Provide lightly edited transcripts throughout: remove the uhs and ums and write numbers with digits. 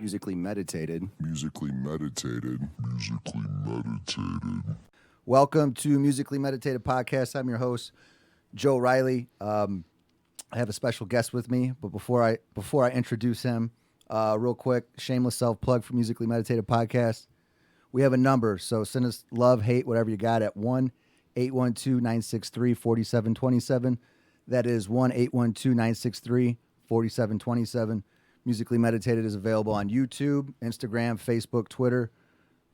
Musically meditated. Musically meditated. Musically meditated. Welcome to Musically Meditated Podcast. I'm your host, Joe Riley. I have a special guest with me, but before I introduce him, real quick, shameless self-plug for Musically Meditated Podcast. We have a number, so send us love, hate, whatever you got at 1-812-963-4727. That is 1-812-963-4727. Musically Meditated is available on YouTube, Instagram, Facebook, Twitter.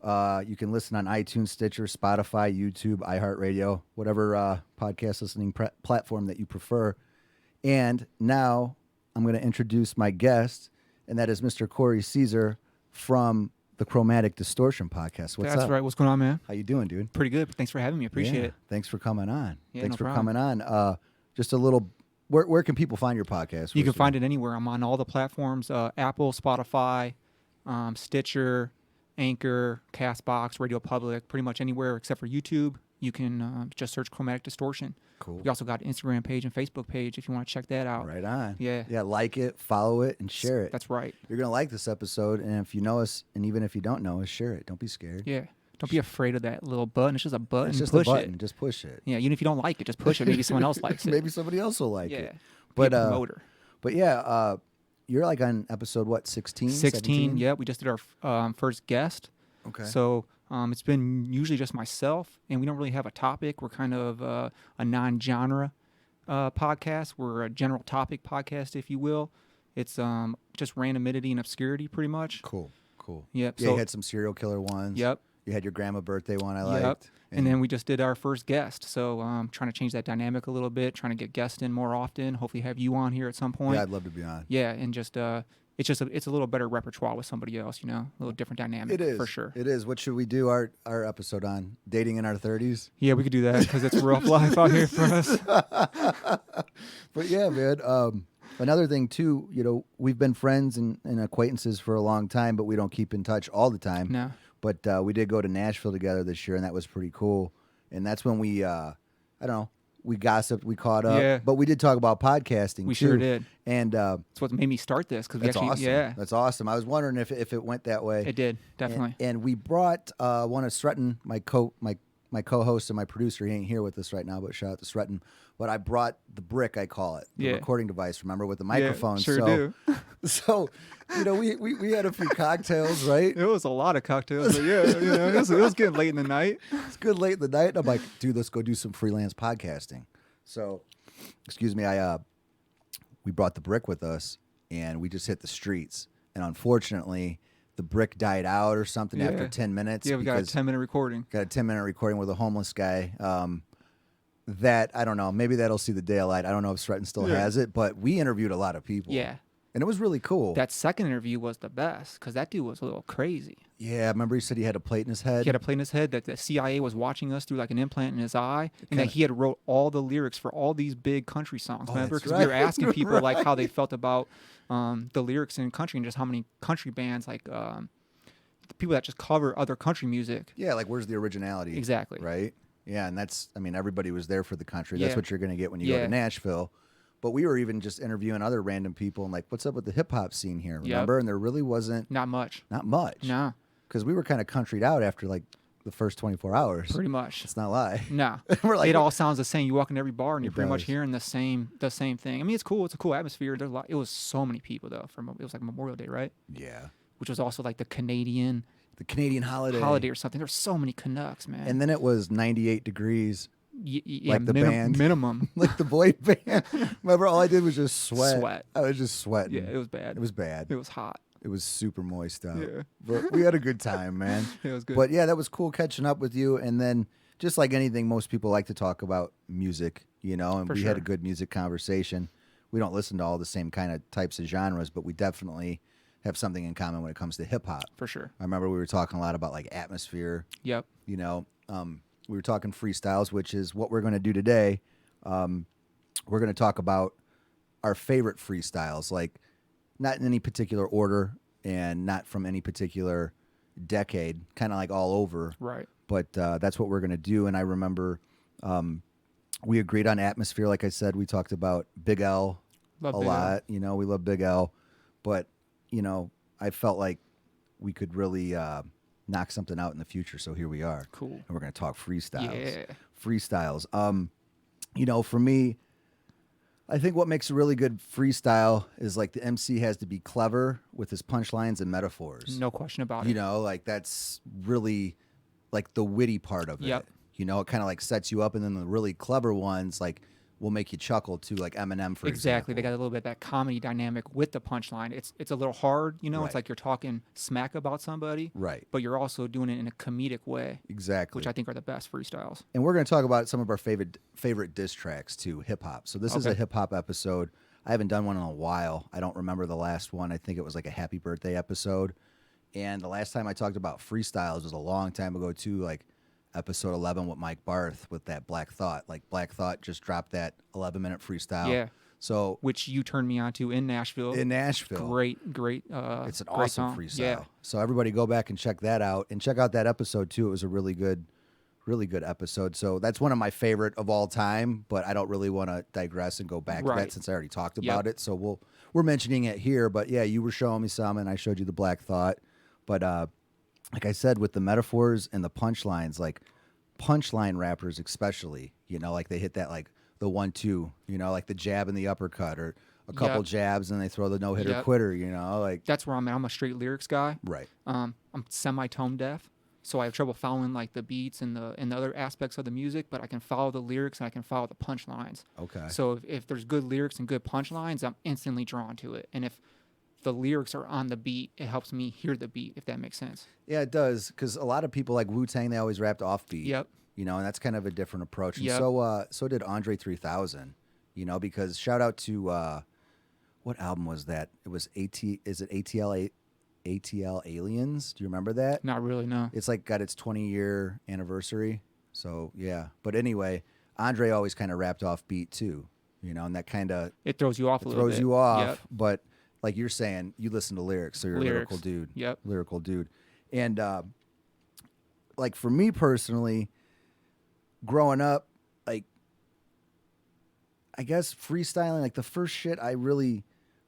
You can listen on iTunes, Stitcher, Spotify, YouTube, iHeartRadio, whatever podcast listening platform that you prefer. And now I'm going to introduce my guest, and that is Mr. Cory Caesar from the Chromatic Distortion podcast. What's up? That's right. What's going on, man? How you doing, dude? Pretty good. Thanks for having me. Appreciate it. Thanks for coming on. Yeah, Thanks no for problem. coming on. Just a little, where can people find your podcast? You can find it anywhere. I'm on all the platforms, Apple, Spotify, Stitcher, Anchor, Castbox, Radio Public, pretty much anywhere except for YouTube. You can just search Chromatic Distortion. Cool. We also got an Instagram page and Facebook page if you want to check that out. Right on. Yeah. Yeah, like it, follow it, and share it. That's right. You're going to like this episode, and if you know us, and even if you don't know us, share it. Don't be scared. Yeah. Don't be afraid of that little button. It's just a button. It's just push a button. it. Just push it. Yeah, even if you don't like it, just push it. Maybe someone else likes it. Maybe somebody else will like Yeah. it. Be a But promoter. But yeah, you're like on episode, what, 16? 16, yeah. We just did our first guest. Okay. So it's been usually just myself, and we don't really have a topic. We're kind of a non-genre podcast. We're a general topic podcast, if you will. It's just randomity and obscurity, pretty much. Cool. Yep. Yeah, so, you had some serial killer ones. Yep. You had your grandma birthday one I Yep. liked. And then we just did our first guest. So trying to change that dynamic a little bit, trying to get guests in more often. Hopefully have you on here at some point. Yeah, I'd love to be on. Yeah, and just it's a little better repertoire with somebody else, you know, a little different dynamic. It is. For sure. It is. What should we do our episode on? Dating in our 30s? Yeah, we could do that because it's rough life out here for us. But yeah, man. Another thing too, you know, we've been friends and acquaintances for a long time, but we don't keep in touch all the time. No. But we did go to Nashville together this year, and that was pretty cool. And that's when we, I don't know, we gossiped, we caught up. Yeah. But we did talk about podcasting. We too. sure did. And That's what made me start this because we that's actually, awesome. yeah, That's awesome. I was wondering if it went that way. it did definitely. And we brought one of Stretton, my co-host and my producer. He ain't here with us right now, but shout out to Stretton. But I brought the brick, I call it, the Yeah. recording device. Remember, with the microphone. Yeah, sure so, do. So, you know, we had a few cocktails, right? It was a lot of cocktails, but yeah, you know, it was getting late in the night. It's good late in the night. And I'm like, dude, let's go do some freelance podcasting. So, excuse me, we brought the brick with us, and we just hit the streets. And unfortunately, the brick died out or something after Yeah. 10 minutes. Yeah, we got a because 10-minute recording. got a 10-minute recording with a homeless guy. That, I don't know, maybe that'll see the daylight. I don't know if Stretton still Yeah. has it, but we interviewed a lot of people. Yeah, And it was really cool. that second interview was the best because that dude was a little crazy. Yeah, remember he said he had a plate in his head? He had a plate in his head that the CIA was watching us through like an implant in his eye, and Kinda- that he had wrote all the lyrics for all these big country songs. Oh, Remember, that's because we were right. asking people like how they Right. felt about the lyrics in country and just how many country bands like the people that just cover other country music. Yeah, like where's the originality? Exactly. Right? Yeah, and that's, I mean, everybody was there for the country. That's Yeah. what you're going to get when you go Yeah. to Nashville. But we were even just interviewing other random people and like, what's up with the hip hop scene here? Remember? And there really wasn't, Not much. not much. No, Because we were kind of countryed out after like the first 24 hours. pretty much. Let's not lie. No, We're like, it all sounds the same. You walk in every bar and you're It pretty much does. hearing the same thing. I mean, it's cool. It's a cool atmosphere. There's a lot. It was so many people though. It was like Memorial Day, right? yeah. Which was also like the Canadian The Canadian holiday. holiday or something. There's so many Canucks, man. And then it was 98 degrees, yeah, like the band. minimum. like the boy band. Remember, all I did was just sweat. Sweat. I was just sweating. Yeah, it was bad. It was bad. It was hot. It was super moist out. Yeah. But we had a good time, man. It was good. But yeah, that was cool catching up with you. And then just like anything, most people like to talk about music, you know, and For we had a sure. good music conversation. We don't listen to all the same kind of types of genres, but we definitely have something in common when it comes to hip hop. For sure. I remember we were talking a lot about like atmosphere, Yep. you know, we were talking freestyles, which is what we're going to do today. We're going to talk about our favorite freestyles, like not in any particular order and not from any particular decade, kind of like all over. Right. But that's what we're going to do. And I remember we agreed on atmosphere. Like I said, we talked about Big L Love a Big L. lot. You know, we love Big L. But, you know, I felt like we could really knock something out in the future. So here we are. Cool. And we're going to talk freestyles. Yeah. Freestyles. You know, for me, I think what makes a really good freestyle is like the MC has to be clever with his punchlines and metaphors. No question about You it. know, like that's really like the witty part of Yep. it. You know, it kind of like sets you up, and then the really clever ones like will make you chuckle too, like Eminem, for Exactly. They example. got a little bit of that comedy dynamic with the punchline. It's a little hard, you know. Right. It's like you're talking smack about somebody, Right. but you're also doing it in a comedic way, Exactly. which I think are the best freestyles. And we're going to talk about some of our favorite diss tracks too, hip hop. So this is a Okay. hip hop episode. I haven't done one in a while. I don't remember the last one. I think it was like a happy birthday episode. And the last time I talked about freestyles was a long time ago too, like episode 11 with Mike Barth with that Black Thought. Like Black Thought just dropped that 11-minute freestyle. Yeah. So Which you turned me on to in Nashville. in Nashville, Great. it's an great awesome song. freestyle. Yeah. So everybody go back and check that out, and check out that episode too. It was a really good episode. So that's one of my favorite of all time, but I don't really want to digress and go back to that Right. since I already talked Yep. about it. So we're mentioning it here, but yeah, you were showing me some and I showed you the Black Thought. But like I said, with the metaphors and the punchlines, like punchline rappers especially, you know, like they hit that like the 1-2, you know, like the jab and the uppercut, or a couple Yep. jabs and they throw the no-hitter Yep. quitter, you know, like That's where I'm at. I'm a straight lyrics guy. right. I'm semi-tone deaf, so I have trouble following like the beats and the other aspects of the music, but I can follow the lyrics and I can follow the punchlines. Okay. So if there's good lyrics and good punchlines, I'm instantly drawn to it. And if the lyrics are on the beat, it helps me hear the beat, if that makes sense. Yeah, it does, because a lot of people like Wu-Tang, they always rapped offbeat. Yep. You know, and that's kind of a different approach. And Yep. so did Andre 3000, you know, because shout out to what album was that? It was ATL Aliens. Do you remember that? Not really, no. It's like got its 20-year anniversary. So, yeah. But anyway, Andre always kind of rapped off beat too, you know, and that kind of It throws you off a little bit. throws you off. Yep. But like you're saying, you listen to lyrics, so you're a Lyrics. lyrical dude. Yep. Lyrical dude. And like for me personally, growing up, like I guess freestyling, like the first shit I really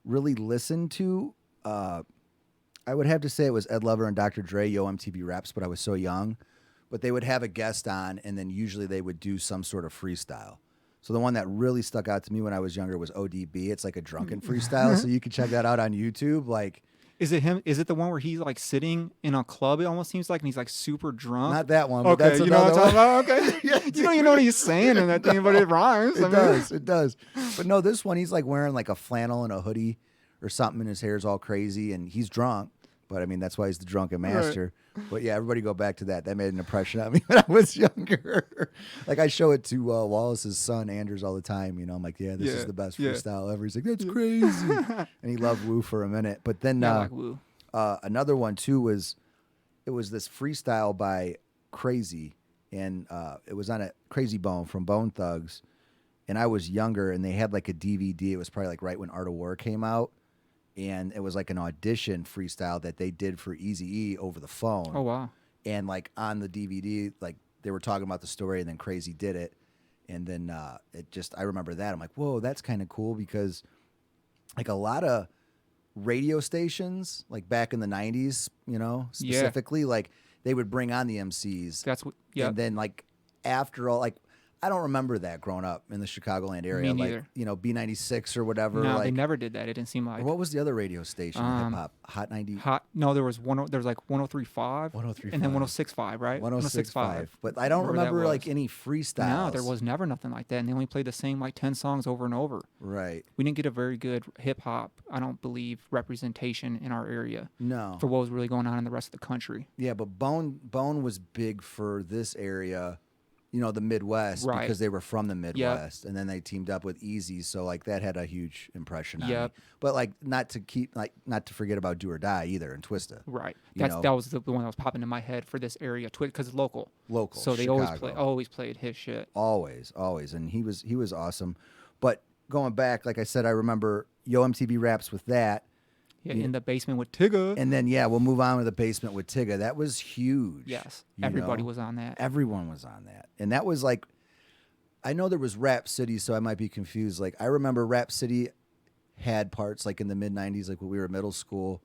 listened to, I would have to say it was Ed Lover and Dr. Dre, Yo MTV Raps, but I was so young. But they would have a guest on, and then usually they would do some sort of freestyle. So the one that really stuck out to me when I was younger was ODB. It's like a drunken freestyle, so you can check that out on YouTube. Like, Is it him? Is it the one where he's like sitting in a club? It almost seems like, and he's like super drunk. not that one, but Okay, that's you know what another I'm talking one. about? Okay. Yeah, You don't even know what he's saying in that thing, but it rhymes. I It mean- does. It does. But no, this one, he's like wearing like a flannel and a hoodie or something, and his hair's all crazy, and he's drunk. But I mean, that's why he's the drunken master. But yeah, everybody go back to that. That made an impression on me when I was younger. Like I show it to Wallace's son, Andrews, all the time. You know, I'm like, yeah, this is Yeah, the best yeah. freestyle ever. He's like, that's crazy. And he loved Wu for a minute. But then Yeah, like Woo. another one too was this freestyle by Crazy, and it was on a Crazy Bone from Bone Thugs, and I was younger, and they had like a DVD. It was probably like right when Art of War came out, and it was like an audition freestyle that they did for Eazy-E over the phone. Oh wow. And like on the DVD, like they were talking about the story, and then Crazy did it, and then I remember that. I'm like, whoa, that's kind of cool, because like a lot of radio stations, like back in the 90s, you know, Yeah. specifically, like they would bring on the MCs. That's what. Yeah. And then like after all, like I don't remember that growing up in the Chicagoland area. Me Like, neither. you know, B96 or whatever. No, like, they never did that. It didn't seem like. or what was the other radio station? Hip hop, Hot 90. Hot. No, there was like 103.5. 103.5. And then 106.5, right? 106.5. But I don't Whatever that remember like was. any freestyles. No, there was never nothing like that. And they only played the same like 10 songs over and over. Right. We didn't get a very good hip hop, I don't believe, representation in our area No. for what was really going on in the rest of the country. Yeah, but Bone was big for this area, you know, the Midwest, Right. because they were from the Midwest, and then they teamed up with Easy, so like that had a huge impression on me. Yep. But like not to forget about Do or Die either and Twista. Right. You know. That was the one that was popping in my head for this area, because it's local. Local. So they Chicago. always played his shit. Always, and he was awesome. But going back, like I said, I remember Yo MTV Raps with that, Yeah, in the basement with Tigger. And then we'll move on to the basement with Tigger. That was huge. Yes, you everybody know? was on that. Everyone was on that, and that was like, I know there was Rap City, so I might be confused. Like I remember Rap City had parts like in the mid '90s, like when we were middle school,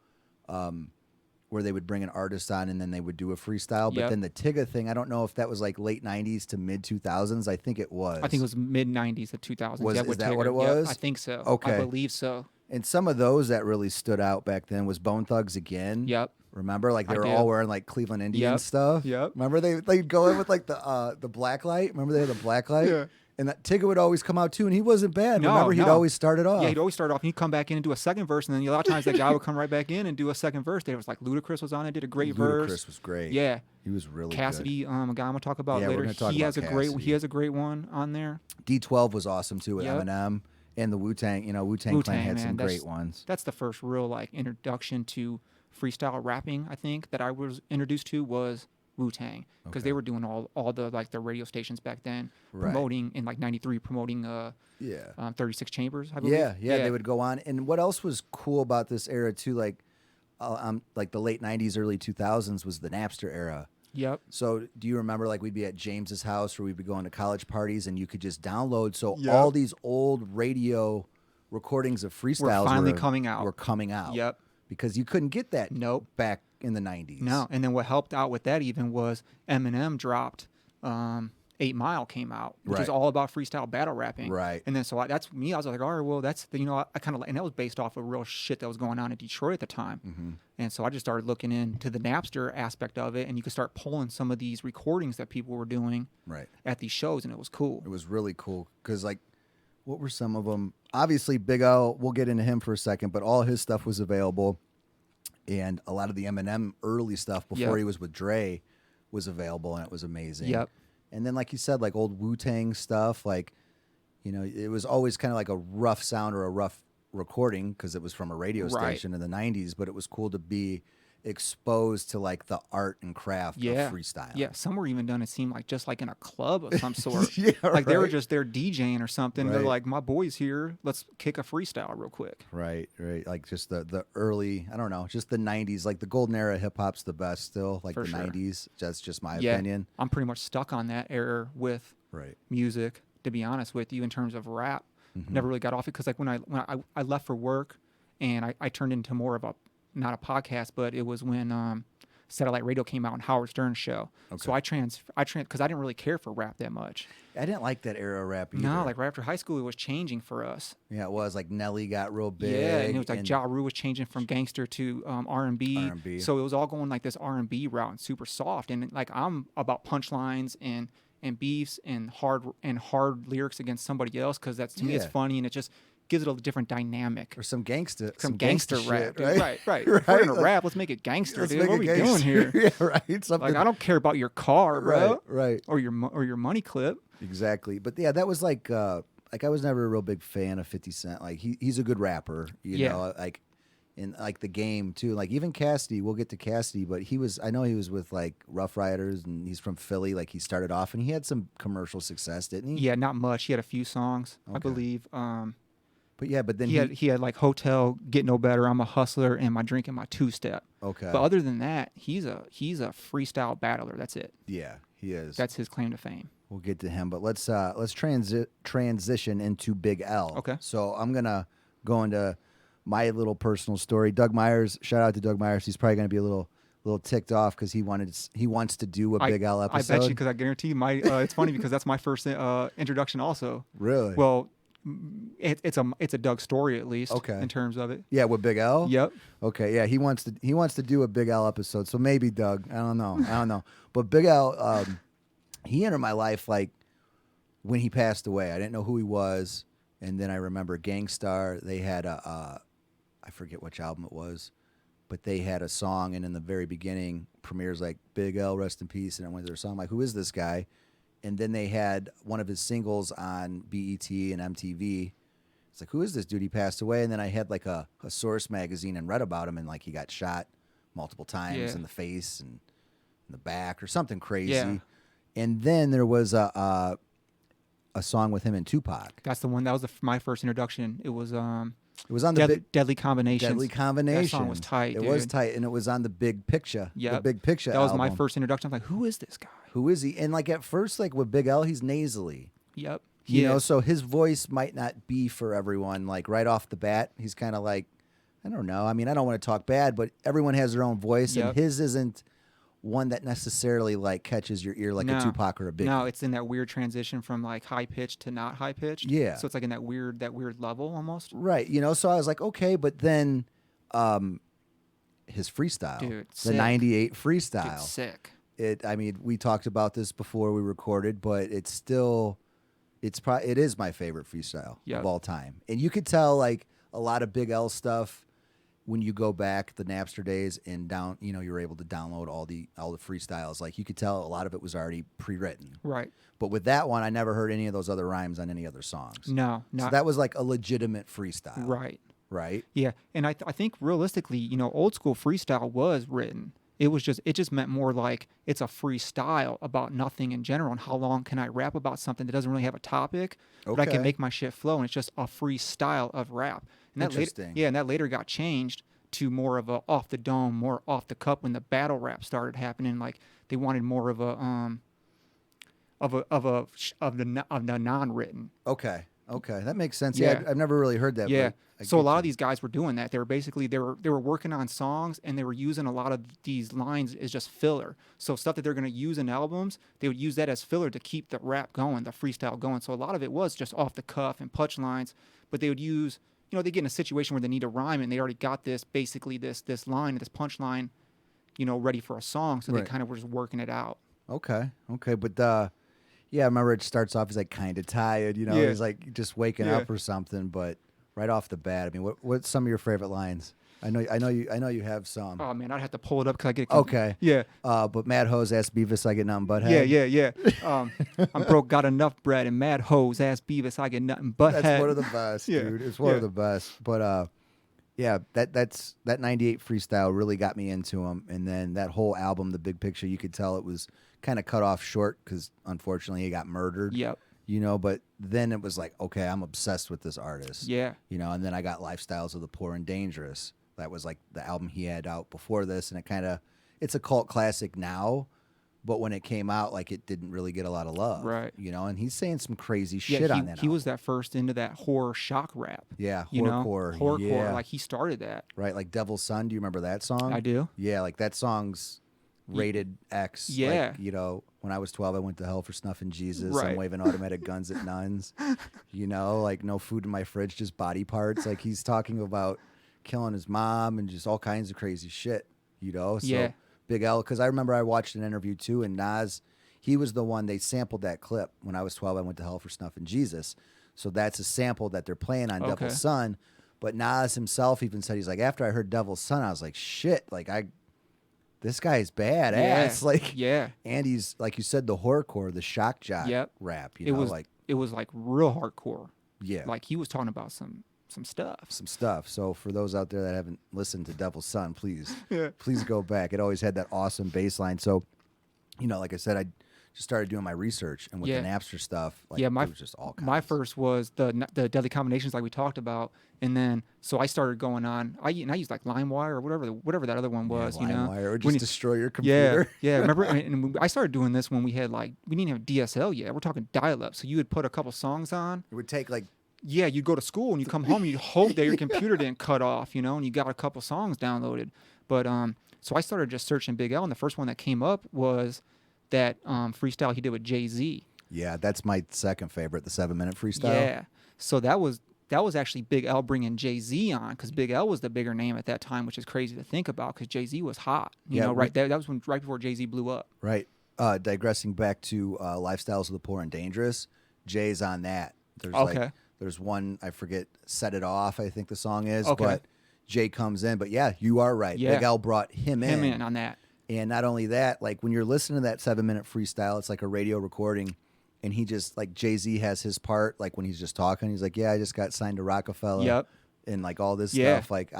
where they would bring an artist on and then they would do a freestyle. But Yep. then the Tigger thing, I don't know if that was like late '90s to mid 2000s. I think it was. I think it was mid '90s to 2000s. Was- yeah, is with that what Tigger. it was? Yep, I think so. Okay. I believe so. And some of those that really stood out back then was Bone Thugs Again. Yep. Remember, like they I were do. all wearing like Cleveland Indian Yep. stuff. Yep. Remember they'd go in with like the black light. Remember they had the black light. Yeah. And that Tigger would always come out too, and he wasn't bad. No, Remember, he'd no. always start it off. Yeah, he'd always start off and he'd come back in and do a second verse, and then a lot of times that guy would come right back in and do a second verse. There was like Ludacris was on it, did a great verse. Ludacris was great. Yeah. He was really Cassidy, a guy I'm gonna talk about Yeah, we're later. gonna talk He about has a great Cassidy. he has a great one on there. good. D12 was awesome too with Yep. Eminem and the Wu-Tang. You know, Wu-Tang Clan had some man, great ones. That's the first real like introduction to freestyle rapping. I think that I was introduced to was Wu-Tang because Okay. they were doing all the like the radio stations back then Right. promoting in like '93 promoting 36 Chambers. I believe. Yeah, they would go on. And what else was cool about this era too, like the late '90s, early 2000s, was the Napster era. Yep. So do you remember like we'd be at James's house or we'd be going to college parties and you could just download. So Yep. all these old radio recordings of freestyles finally coming out. Were coming out. Yep. Because you couldn't get that Nope. back in the 90s. No, and then what helped out with that even was Eminem dropped 8 Mile came out, which is Right. all about freestyle battle rapping. Right. And then so that's me. I was like, all right, well, that's the, I kind of and that was based off of real shit that was going on in Detroit at the time. Mm-hmm. And so I just started looking into the Napster aspect of it, and you could start pulling some of these recordings that people were doing Right. at these shows, and it was cool. It was really cool because, like, what were some of them? Obviously, Big L, we'll get into him for a second, but all his stuff was available. And a lot of the Eminem early stuff before Yep. he was with Dre was available, and it was amazing. Yep. And then, like you said, like old Wu-Tang stuff, like, you know, it was always kind of like a rough sound or a rough recording because it was from a radio Right. station in the 90s, but it was cool to be exposed to, like, the art and craft Yeah. of freestyle. Yeah, some were even done. It seemed like just like in a club of some sort. Yeah, like they were right. just there DJing or something. They're Right. like, my boy's here. Let's kick a freestyle real quick. Right. Like just the early, I don't know, just the 90s, like the golden era of hip hop's the best still, like For the sure. 90s. That's just my Yeah, opinion. I'm pretty much stuck on that era with Right. music. To be honest with you, in terms of rap, Mm-hmm. never really got off it because like when I left for work, and I turned into more of a not a podcast, but it was when satellite radio came out on Howard Stern's show. So I because I didn't really care for rap that much. I didn't like that era of rap either. No, like right after high school, it was changing for us. Yeah, it was like Nelly got real big. Yeah, and it was like Ja Rule was changing from gangster to R&B. R&B. So it was all going like this R&B route and super soft. And like I'm about punchlines and beefs and hard lyrics against somebody else because that's to me it's Yeah. funny and it just gives it a different dynamic. Or some gangster Gangster shit, rap, dude. right? Right. If we're gonna rap, let's make it gangster, Let's dude. make What are it we doing gangster. here? Yeah, right. Something Like I don't care about your car, bro. Right. Or your money clip. Exactly. But yeah, that was like I was never a real big fan of 50 Cent. Like he's a good rapper, you Yeah. know, like in like the game too. Like even Cassidy, we'll get to Cassidy, but I know he was with like Rough Riders and he's from Philly. Like he started off and he had some commercial success, didn't he? Yeah, not much. He had a few songs, I Okay. believe. But yeah, but then He had like Hotel, Get No Better, I'm a Hustler, and My Drink and My Two Step. okay. But other than that, he's a freestyle battler. That's it. Yeah, he is. That's his claim to fame. We'll get to him, but let's transition into Big L. Okay. So I'm gonna go into my little personal story. Doug Myers, shout out to Doug Myers. He's probably gonna be a little ticked off because he wants to do a Big L episode. I bet you because I guarantee my. It's funny because that's my first introduction also. Really? Well, it's a Doug story at least. Okay. In terms of it. Yeah, with Big L. Yep. Okay. Yeah, he wants to do a Big L episode. So maybe Doug. I don't know. But Big L, he entered my life like when he passed away. I didn't know who he was, and then I remember Gangstar. They had I forget which album it was, but they had a song, and in the very beginning, Premier's like Big L, rest in peace, and I went to their song. I'm like, who is this guy? And then they had one of his singles on BET and MTV. It's like, who is this dude? He passed away. And then I had like a Source magazine and read about him, and like he got shot multiple times Yeah. in the face and in the back or something crazy. Yeah. And then there was a song with him and Tupac. That's the one. That was my first introduction. It was It was on the Deadly Combinations. Deadly Combination. That song was tight, It dude. was tight, and it was on the Big Picture. Yep. The Big Picture That was album. my first introduction. I'm like, who is this guy? Who is he? And like at first, like with Big L, he's nasally. Yep. You know, so his voice might not be for everyone. Like right off the bat, he's kind of like, I don't know. I mean, I don't want to talk bad, but everyone has their own voice, and his isn't one that necessarily like catches your ear like a Tupac or a Biggie. No, it's in that weird transition from like high pitched to not high pitched. Yeah. So it's like in that weird level almost. Right. You know, so I was like, okay, but then his freestyle, dude, the sick. 98 freestyle. Dude, sick. I mean, we talked about this before we recorded, but it is my favorite freestyle of all time. And you could tell like a lot of Big L stuff when you go back the Napster days and you're able to download all the freestyles. Like you could tell a lot of it was already pre-written. Right. But with that one, I never heard any of those other rhymes on any other songs. No, so that was like a legitimate freestyle. Right. Right. Yeah, and I think realistically, you know, old school freestyle was written. It just meant more like it's a freestyle about nothing in general, and how long can I rap about something that doesn't really have a topic, but I can make my shit flow, and it's just a freestyle of rap. And that Interesting. And that later got changed to more of a off the dome, more off the cup when the battle rap started happening. Like they wanted more of a the non-written. Okay, that makes sense. Yeah, I've never really heard that. Yeah. But So a lot of these guys were doing that. They were basically they were working on songs, and they were using a lot of these lines as just filler. So stuff that they're going to use in albums, they would use that as filler to keep the rap going, the freestyle going. So a lot of it was just off the cuff and punch lines, but they would use, you know, they get in a situation where they need a rhyme, and they already got this line, this punch line, you know, ready for a song. So they kind of were just working it out. Okay, but yeah, I remember it starts off as like kind of tired, you know, he's like just waking up or something, but right off the bat, I mean, what's some of your favorite lines? I know you have some. Oh man, I'd have to pull it up because I get okay. Yeah. But Mad Hoes ass Beavis, I get nothing but head. Yeah. I'm broke, got enough bread, and Mad Hoes ass Beavis, I get nothing but That's head. one of the best, dude. It's one of the best. But yeah, that 98 freestyle really got me into him, and then that whole album, The Big Picture, you could tell it was kind of cut off short because unfortunately he got murdered. Yep. You know, but then it was like, okay, I'm obsessed with this artist. Yeah. You know, and then I got Lifestyles of the Poor and Dangerous. That was like the album he had out before this, and it's a cult classic now, but when it came out, like it didn't really get a lot of love. Right. You know, and he's saying some crazy shit on that He was album. that first into that horror shock rap. Yeah, Horrorcore. Yeah. Like he started that. Right, like Devil's Son. Do you remember that song? I do. Yeah, like that song's rated X. Yeah. Like, you know, when I was 12, I went to hell for snuffing Jesus. Right. I'm waving automatic guns at nuns. You know, like no food in my fridge, just body parts. Like he's talking about killing his mom and just all kinds of crazy shit, you know? So Big L, because I remember I watched an interview too, and Nas, he was the one, they sampled that clip. When I was 12, I went to hell for snuffing Jesus. So that's a sample that they're playing on Devil's Son. But Nas himself even said, he's like, after I heard Devil's Son, I was like, shit, like this guy's badass. Like, and he's, like you said, the horrorcore, the shock jock rap, you know, it was like real hardcore. Yeah. Like he was talking about some stuff. Some stuff. So for those out there that haven't listened to Devil's Son, please go back. It always had that awesome bass line. So, you know, like I said, I just started doing my research, and with the Napster stuff, like it was just all kinds. My first was the Deadly Combinations, like we talked about, and then so I started going on. I used like LimeWire or whatever that other one was, you know, LimeWire, or just destroy your computer. Yeah. Remember, and I started doing this when we didn't have DSL yet. We're talking dial-up, so you would put a couple songs on. It would take like. Yeah, you'd go to school and you come home and you'd hope that your computer didn't cut off, you know, and you got a couple songs downloaded. But so I started just searching Big L, and the first one that came up was that freestyle he did with Jay-Z. Yeah, that's my second favorite, the 7-minute freestyle. Yeah, so that was actually Big L bringing Jay-Z on, because Big L was the bigger name at that time, which is crazy to think about because Jay-Z was hot. You know, right there, that was right before Jay-Z blew up. Right. Digressing back to Lifestyles of the Poor and Dangerous, Jay's on that. There's one, I forget, Set It Off, I think the song is, but Jay comes in. But yeah, you are right. Big L brought him in on that. And not only that, like when you're listening to that 7-minute freestyle, it's like a radio recording, and he just, like Jay-Z has his part, like when he's just talking, he's like, yeah, I just got signed to Rockefeller. Yep. And like all this stuff. Like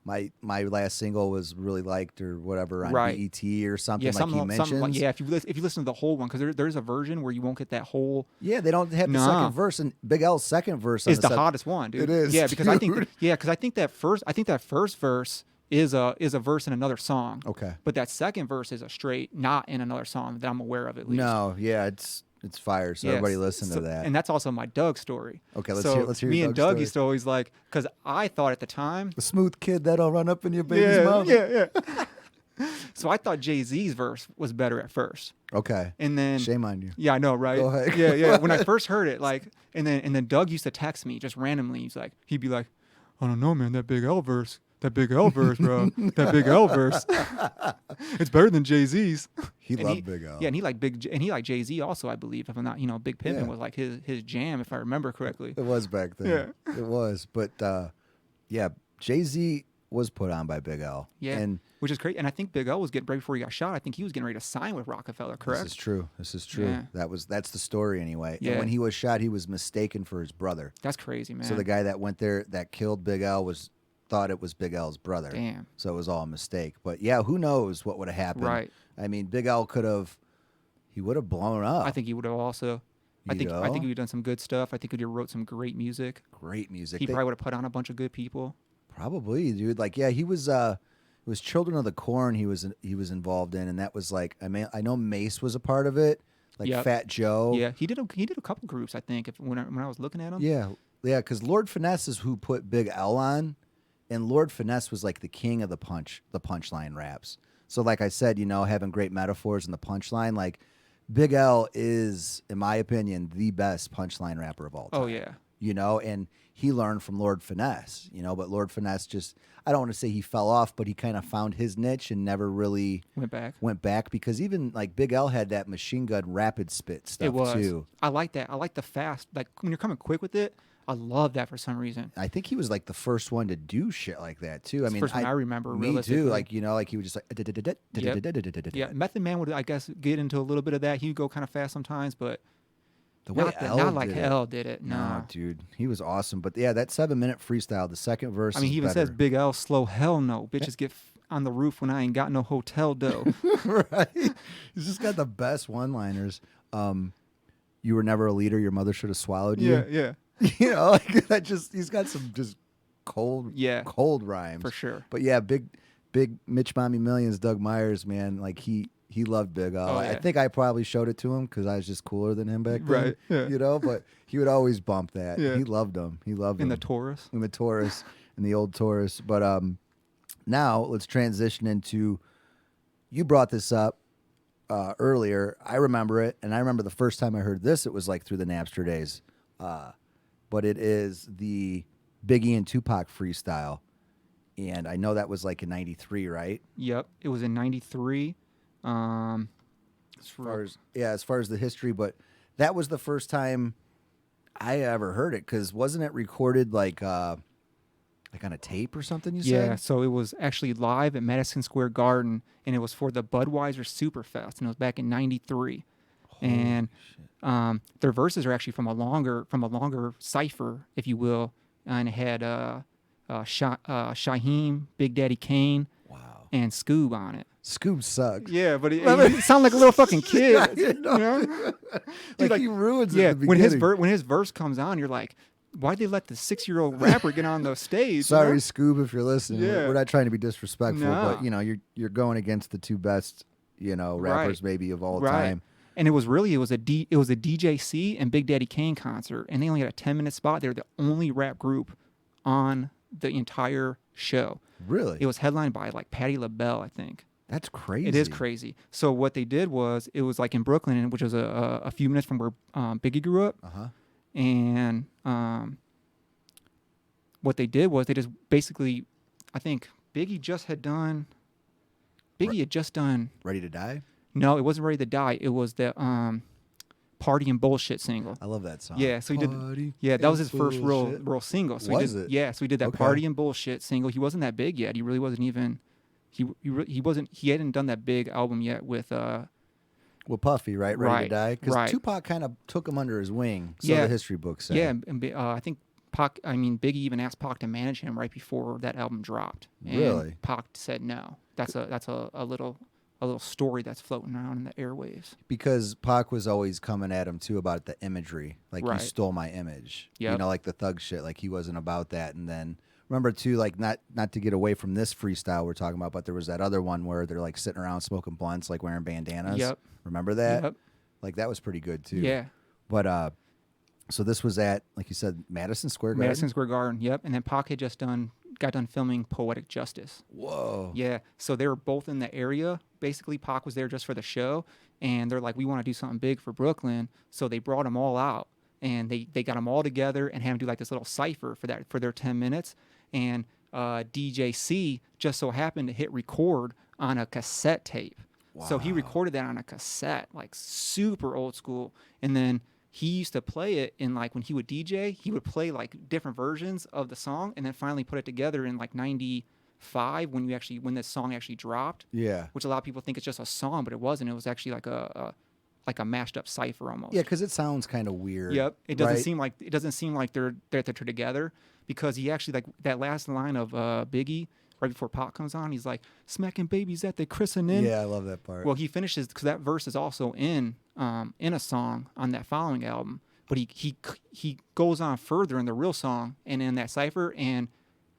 my last single was really liked or whatever on Right. BET or something Yeah, like he mentions. yeah. If you listen to the whole one, because there's a version where you won't get that whole. Yeah, they don't have the Nah. second verse, and Big L's second verse on Is the set- hottest one, dude. It is, Yeah, because I think dude. because I think that first verse is a verse in another song. Okay. But that second verse is a straight not in another song that I'm aware of at least. No, yeah, it's fire. So everybody listen to that. And that's also my Doug story. Okay, let's so hear me your and Doug Doug story. used to always like, because I thought at the time. The smooth kid that'll run up in your baby's mouth. Yeah. So I thought Jay-Z's verse was better at first. Okay. And then Shame on you. Yeah, I know, right? Go ahead. Yeah. When I first heard it, like, and then Doug used to text me just randomly. He'd be like, I don't know, man, that Big L verse, bro, that Big L verse, it's better than Jay-Z's. He loved Big L. Yeah, and he liked Jay-Z also, I believe. If I'm not, Big Pimpin' Yeah. was like his jam, if I remember correctly. It was back then. Yeah. It was. But yeah, Jay-Z was put on by Big L. Yeah, And which is great. And I think Big L was right before he got shot. I think he was getting ready to sign with Rockefeller, correct? This is true. Yeah. That's the story anyway. Yeah. And when he was shot, he was mistaken for his brother. That's crazy, man. So the guy that went there that killed Big L thought it was Big L's brother. Damn. So it was all a mistake. But yeah, who knows what would have happened? Right. I mean, Big L he would have blown up. I think he would have also. I think he would have done some good stuff. I think he would have wrote some great music. Great music. He probably would have put on a bunch of good people. Probably, dude. Like, yeah, he was. It was Children of the Corn. He was involved in, and that was like. I know Mace was a part of it. Like Yep. Fat Joe. Yeah, he did a couple groups. I think when I was looking at him. Yeah. Because Lord Finesse is who put Big L on, and Lord Finesse was like the king of the punchline raps. So, like I said, having great metaphors in the punchline, like Big L is, in my opinion, the best punchline rapper of all time. Oh yeah. And he learned from Lord Finesse, but Lord Finesse I don't want to say he fell off, but he kind of found his niche and never really went back because even like Big L had that machine gun rapid spit stuff It was. too. I like that. I like the fast, like when you're coming quick with it. I love that for some reason. I think he was like the first one to do shit like that too. I mean, First one I remember. Me realistically. too. Like like he would just like. Yeah, Method Man would, I guess, get into a little bit of that. He'd go kind of fast sometimes, but The way not like did it. L did it. No, Nah. dude, he was awesome. But yeah, that 7-minute freestyle, the second verse. I mean, is he even better. says Big L slow. Hell no, bitches get on the roof when I ain't got no hotel dough. Right. He's just got the best one-liners. You were never a leader. Your mother should have swallowed you. yeah, Like that. He's got some just cold rhymes for sure. But yeah, big Mitch Mommy Millions, Doug Myers, man. Like he loved Big L. Oh, I yeah. think I probably showed it to him because I was just cooler than him back then. Right, yeah. But he would always bump that. Yeah. He loved him. He loved In him. the Taurus. In the Taurus, in the old Taurus. But now let's transition into. You brought this up earlier. I remember it, and I remember the first time I heard this. It was like through the Napster days. But it is the Biggie and Tupac freestyle, and I know that was like in '93, right? Yep, it was in '93. As far as the history, but that was the first time I ever heard it because wasn't it recorded like on a tape or something? You Yeah, said? so it was actually live at Madison Square Garden, and it was for the Budweiser Superfest, and it was back in �93. And their verses are actually from a longer cipher, if you will, and it had Shaheem, Big Daddy Kane, Wow. and Scoob on it. Scoob sucks. Yeah, but he sounded like a little fucking kid. You know? Dude, like he ruins it Yeah, at the when beginning. his verse comes on, you're like, why'd they let the 6-year-old rapper get on the stage? Sorry, you know? Scoob, if you're listening. Yeah. We're not trying to be disrespectful, Nah. but you're going against the two best, rappers Right. maybe of all Right. time. And it was a DJC and Big Daddy Kane concert, and they only had a 10-minute spot. They were the only rap group on the entire show. Really? It was headlined by like Patti LaBelle, I think. That's crazy. It is crazy. So what they did was, it was like in Brooklyn, which was a few minutes from where Biggie grew up. Uh-huh. And what they did was they just basically, I think Biggie had just done. Ready to Die? No, it wasn't Ready to Die. It was the Party and Bullshit single. I love that song. Yeah, so he did. Party Yeah, that was and his first real bullshit. single. So Was he did, it? Yeah, so he did that Okay. Party and Bullshit single. He wasn't that big yet. He really wasn't even. He wasn't. He hadn't done that big album yet with. Well, Puffy, right? Ready to Right, Die? Because right. Tupac kind of took him under his wing. So Yeah. the history books say. Yeah, and I think Biggie even asked Pac to manage him right before that album dropped. And Really? Pac said no. That's a little story that's floating around in the airwaves. Because Pac was always coming at him too about the imagery, like you Right. stole my image. You Yep. know, like the thug shit. Like he wasn't about that. And then remember too, like not to get away from this freestyle we're talking about, but there was that other one where they're like sitting around smoking blunts, like wearing bandanas. Yep. Remember that? Yep. Like that was pretty good too. Yeah. But so this was at, like you said, Madison Square Garden. Madison Square Garden. Yep. And then Pac had just got done filming Poetic Justice. Whoa. Yeah. So they were both in the area. Basically, Pac was there just for the show, and they're like, we want to do something big for Brooklyn. So they brought them all out, and they got them all together and had them do like this little cipher for their 10 minutes. And DJ C just so happened to hit record on a cassette tape. So he recorded that on a cassette, like super old school. And then he used to play it in like when he would DJ, he would play like different versions of the song and then finally put it together in like 95 when this song actually dropped. Yeah. Which a lot of people think it's just a song, but it wasn't. It was actually like a mashed up cipher almost. Yeah, because it sounds kind of weird. Yep. It doesn't right? seem like they're together, because he actually, like that last line of Biggie right before Pac comes on, he's like smacking babies at the christening. Yeah, I love that part. Well, he finishes because that verse is also in a song on that following album, but he goes on further in the real song and in that cipher, and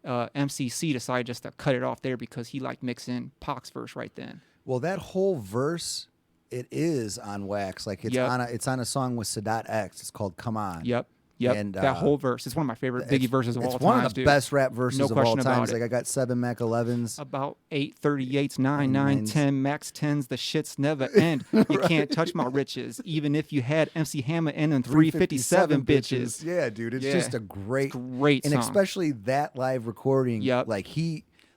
MCC decided just to cut it off there because he like mixed in Pac's verse right then. Well, that whole verse, it is on Wax. Like it's Yep. on a song with Sadat X. It's called "Come On." Yep. And, that whole verse is one of my favorite Biggie verses of all time. It's one of the best rap verses No of all question time. about It's it. like I got 7 Mac 11s. About 838s, 9, 9, Nines. 10, max 10s, the shits never end. You can't touch my riches, even if you had MC Hammer and them 357 bitches. Yeah, dude, it's just a great Great and song. especially that live recording. Yep.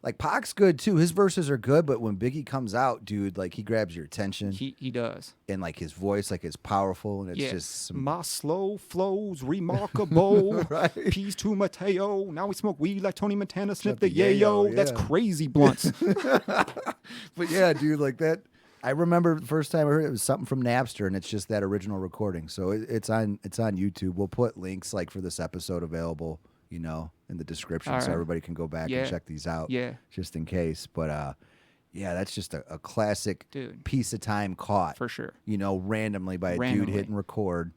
Like Pac's good too. His verses are good, but when Biggie comes out, dude, like he grabs your attention. He does. And like his voice, like is powerful, and it's Yeah. just some, My slow flows remarkable. Right. Peace to Mateo. Now we smoke weed like Tony Montana sniffed the the yayo, yayo. That's yeah. crazy blunts. But yeah, dude, like that. I remember the first time I heard it was something from Napster, and it's just that original recording. So it's on YouTube. We'll put links like for this episode available, in the description, All so right. everybody can go back Yeah. and check these out. Yeah. just in case. But yeah, that's just a classic Dude. piece of time caught, For sure. Randomly by a dude Randomly. hitting record.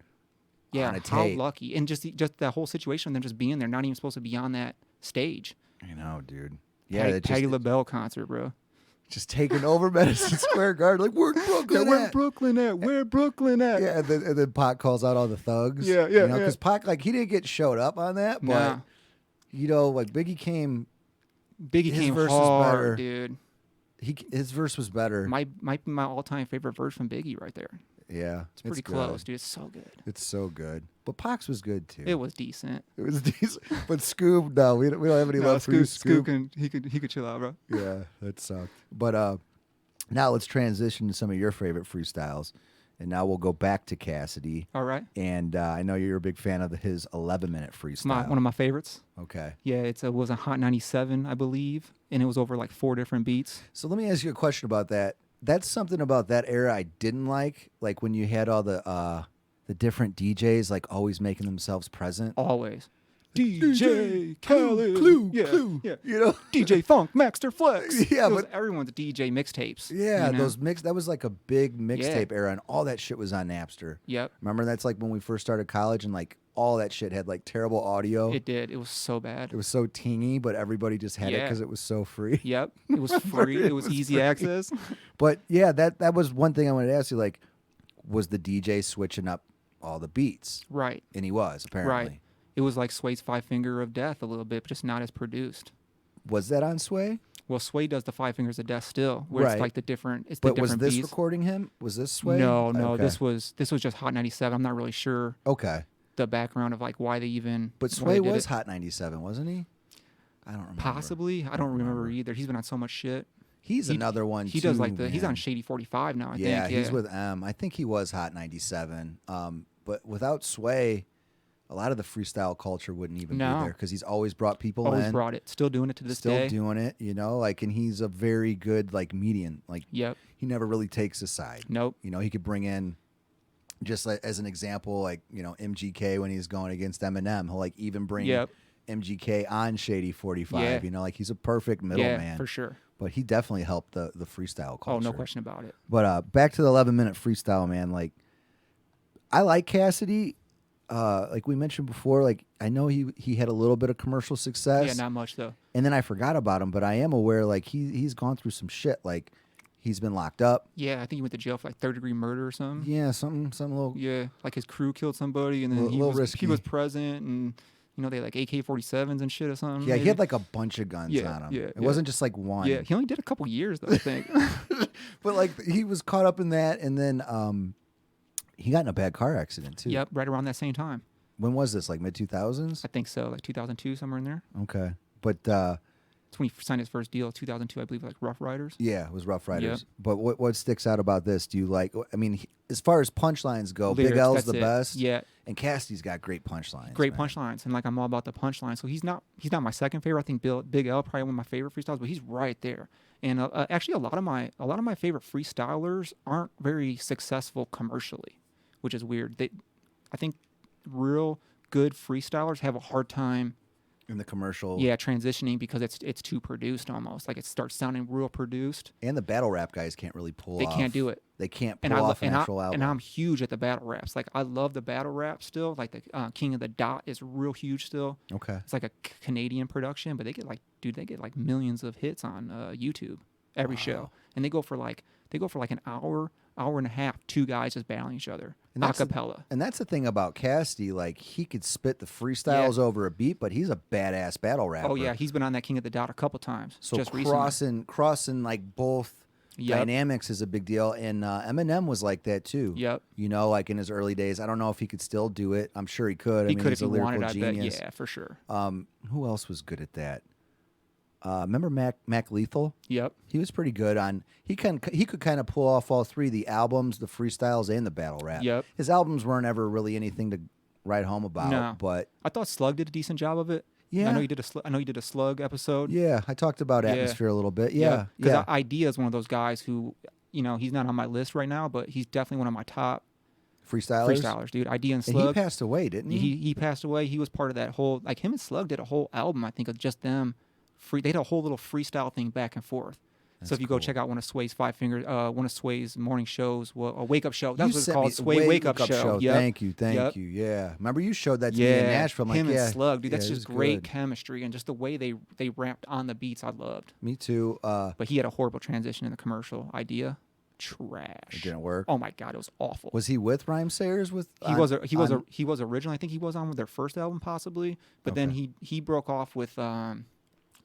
Yeah, on a how tape. lucky. And just that whole situation, them just being there, not even supposed to be on that stage. Dude. Yeah, Patti LaBelle concert, bro. just taking over Madison Square Garden. Like, where's Brooklyn Where at? Brooklyn at? Where Brooklyn at? Yeah, and then Pac calls out all the thugs. Yeah, yeah, Because Pac, like, he didn't get showed up on that, but, Nah. like, Biggie came, Biggie his came verse was better. hard, dude. his verse was better. Might be my all-time favorite verse from Biggie right there. Yeah. It's pretty good. close, dude. It's so good. It's so good. But Pac's was good, too. It was decent. It was decent. But Scoob, no, we don't have any love for you, Scoob. he could chill out, bro. Yeah, that sucked. But now let's transition to some of your favorite freestyles. And now we'll go back to Cassidy. All right. And I know you're a big fan of his 11-minute It's freestyle. one of my favorites. Okay. Yeah, it was a Hot 97, I believe, and it was over like 4 different beats. So let me ask you a question about that. That's something about that era I didn't like when you had all the different DJs like always making themselves present. Always. DJ Khaled. Clue, yeah, Clue. Yeah. DJ Funk, Maxter Flex. Yeah, It was but- everyone's DJ mixtapes. Yeah, you know? those that was like a big mixtape era, and all that shit was on Napster. Yep. Remember, that's like when we first started college, and like all that shit had like terrible audio. It did. It was so bad. It was so teeny, but everybody just had it Yeah. because it was so free. Yep. It was free. It was easy access. But yeah, that was one thing I wanted to ask you. Like, was the DJ switching up all the beats? Right. And he was apparently. Right. It was like Sway's Five Finger of Death a little bit, but just not as produced. Was that on Sway? Well, Sway does the Five Fingers of Death still, where Right. it's like the different. It's But the was different this beats. recording him? Was this Sway? No, Okay. this was just Hot 97. I'm not really sure Okay. the background of like why they even. But why Sway they did was it. Hot 97, wasn't he? I don't remember. Possibly. I don't remember either. He's been on so much shit. He's another one. He too, does like he's man. on Shady 45 now. I Yeah, think. he's with M. I think he was Hot 97. But without Sway, a lot of the freestyle culture wouldn't even be No. there because he's always brought people Always in. brought it. Still doing it to this Still day. doing it, and he's a very good like median. Like Yep. he never really takes a side. Nope. He could bring in just like, as an example, like, MGK when he's going against Eminem, he'll like even bring Yep. MGK on Shady 45. Yeah. Like he's a perfect middleman. Yeah, for sure. But he definitely helped the freestyle culture. Oh, no question about it. But back to the 11-minute freestyle, man. Like, I like Cassidy. Like we mentioned before, like I know he had a little bit of commercial success. Yeah, not much though. And then I forgot about him, but I am aware like he's gone through some shit. Like he's been locked up. Yeah, I think he went to jail for like third-degree murder or something. Yeah, something little. Yeah, like his crew killed somebody, and then Little risky. he was present, and they had like AK-47s and shit or something. Yeah, maybe. he had like a bunch of guns Yeah, on him. yeah, It yeah. wasn't just like one. Yeah, he only did a couple years though, I think. But like he was caught up in that, and then he got in a bad car accident too. Yep, right around that same time. When was this? Like mid 2000s? I think so, like 2002, somewhere in there. Okay, but That's when he signed his first deal, 2002, I believe, like Rough Riders. yeah, it was Rough Riders. Yep. But what sticks out about this? Do you like? I mean, as far as punchlines go, Big Lyrics, L's that's the it. best. Yeah, And Cassidy's got great punchlines. great man. punchlines, and like I'm all about the punchlines. So he's not my second favorite. I think Big L probably one of my favorite freestyles, but he's right there. And actually, a lot of my favorite freestylers aren't very successful commercially, which is weird. I think real good freestylers have a hard time, In the commercial. transitioning because it's too produced almost. Like it starts sounding real produced. And the battle rap guys can't really pull They off. can't do it. They can't And pull I off an actual album. and I'm huge at the battle raps. Like I love the battle rap still. Like the King of the Dot is real huge still. Okay. It's like a Canadian production, but they get like millions of hits on YouTube every show, and they go for like an hour and a half. Two guys just battling each other, And a that's the- cappella. And that's the thing about Cassidy. Like he could spit the freestyles over a beat, but he's a badass battle rapper. Oh yeah, he's been on that King of the Dot a couple times. So just recently. crossing like both Yep. dynamics is a big deal. And Eminem was like that too. Yep. Like in his early days. I don't know if he could still do it. I'm sure he could. He I mean, could he's if a he lyrical wanted. I bet. genius. Yeah, for sure. Who else was good at that? Remember Mac Lethal? Yep. He was pretty good on. He could kind of pull off all three: the albums, the freestyles, and the battle rap. Yep. His albums weren't ever really anything to write home about. No. But I thought Slug did a decent job of it. Yeah. I know you did a Slug episode. yeah, I talked about Yeah. atmosphere a little bit. Yeah, Because Idea is one of those guys who, he's not on my list right now, but he's definitely one of my top freestylers, dude. Idea and And Slug. he passed away, didn't he? He passed away. He was part of that whole, like him and Slug did a whole album, I think, of just them. They did a whole little freestyle thing back and forth. So if you go check out one of Sway's one of Sway's morning shows, a wake up show. That's You what it's sent called, me Sway Wake Up Show. Yep. Thank you. Yep. Yeah, remember you showed that to me in Yeah, Nashville. I'm like, him yeah, and Slug, dude. That's yeah, just it was great good. chemistry, and just the way they rapped on the beats, I loved. Me too. But he had a horrible transition in the commercial. Idea, trash. It didn't work. Oh my god, it was awful. Was he with Rhyme Sayers? He was originally. I think he was on with their first album possibly, but then he broke off with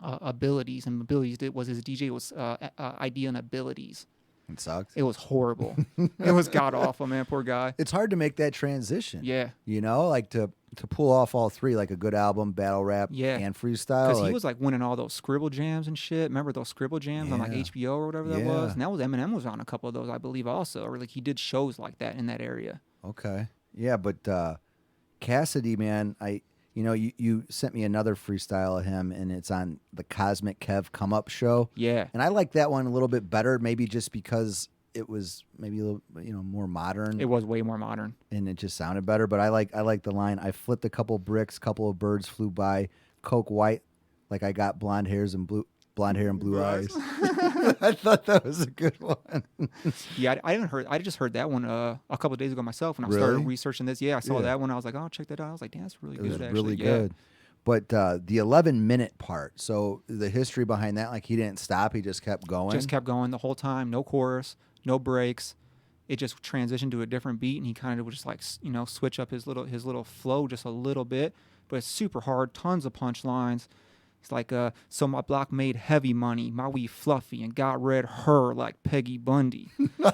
Abilities, and Abilities was his DJ was Idea and Abilities. It sucked. It was horrible. It was god awful, man. Poor guy. It's hard to make that transition. Yeah, Like to pull off all three, like a good album, battle rap, Yeah. and freestyle. because Like, he was like winning all those Scribble Jams and shit. Remember those Scribble Jams on like Yeah. HBO or whatever that Yeah. was? And that was Eminem was on a couple of those, I believe, also. Or like he did shows like that in that area. okay, yeah, but Cassidy, man, you sent me another freestyle of him, and it's on the Cosmic Kev Come Up show. Yeah. And I like that one a little bit better, maybe just because it was maybe a little, more modern. It was way more modern. And it just sounded better. But I like the line. I flipped a couple bricks, couple of birds flew by, coke white, like I got blonde hair and blue eyes. I thought that was a good one. Yeah, I just heard that one a couple of days ago myself when I started Really? researching this. Yeah, I saw Yeah. that one. I was like, oh, check that out. I was like, damn, that's really It good. was Actually, really yeah. good. But the 11-minute part, so the history behind that, like he didn't stop, he just kept going. Just kept going the whole time. No chorus, no breaks. It just transitioned to a different beat, and he kind of would just like switch up his little flow just a little bit. But it's super hard. Tons of punchlines. It's like, so my block made heavy money, my weed fluffy, and got red her like Peggy Bundy.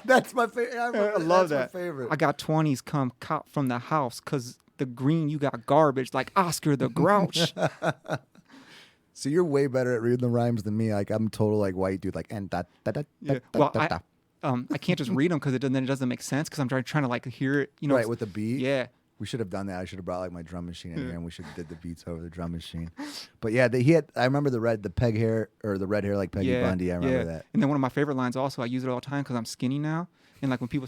That's my favorite. I love That's that. my favorite. I got 20s come cop from the house, cause the green you got garbage like Oscar the Grouch. So you're way better at reading the rhymes than me. Like I'm total like white dude. Like and da da da. Yeah. Well, I can't just read them because it doesn't make sense because I'm trying to like hear it. Right with the beat. Yeah. We should have done that. I should have brought like my drum machine in here, and we should have did the beats over the drum machine. But yeah, he had. I remember the red hair like Peggy Bundy. I remember that. And then one of my favorite lines also, I use it all the time because I'm skinny now. And like when people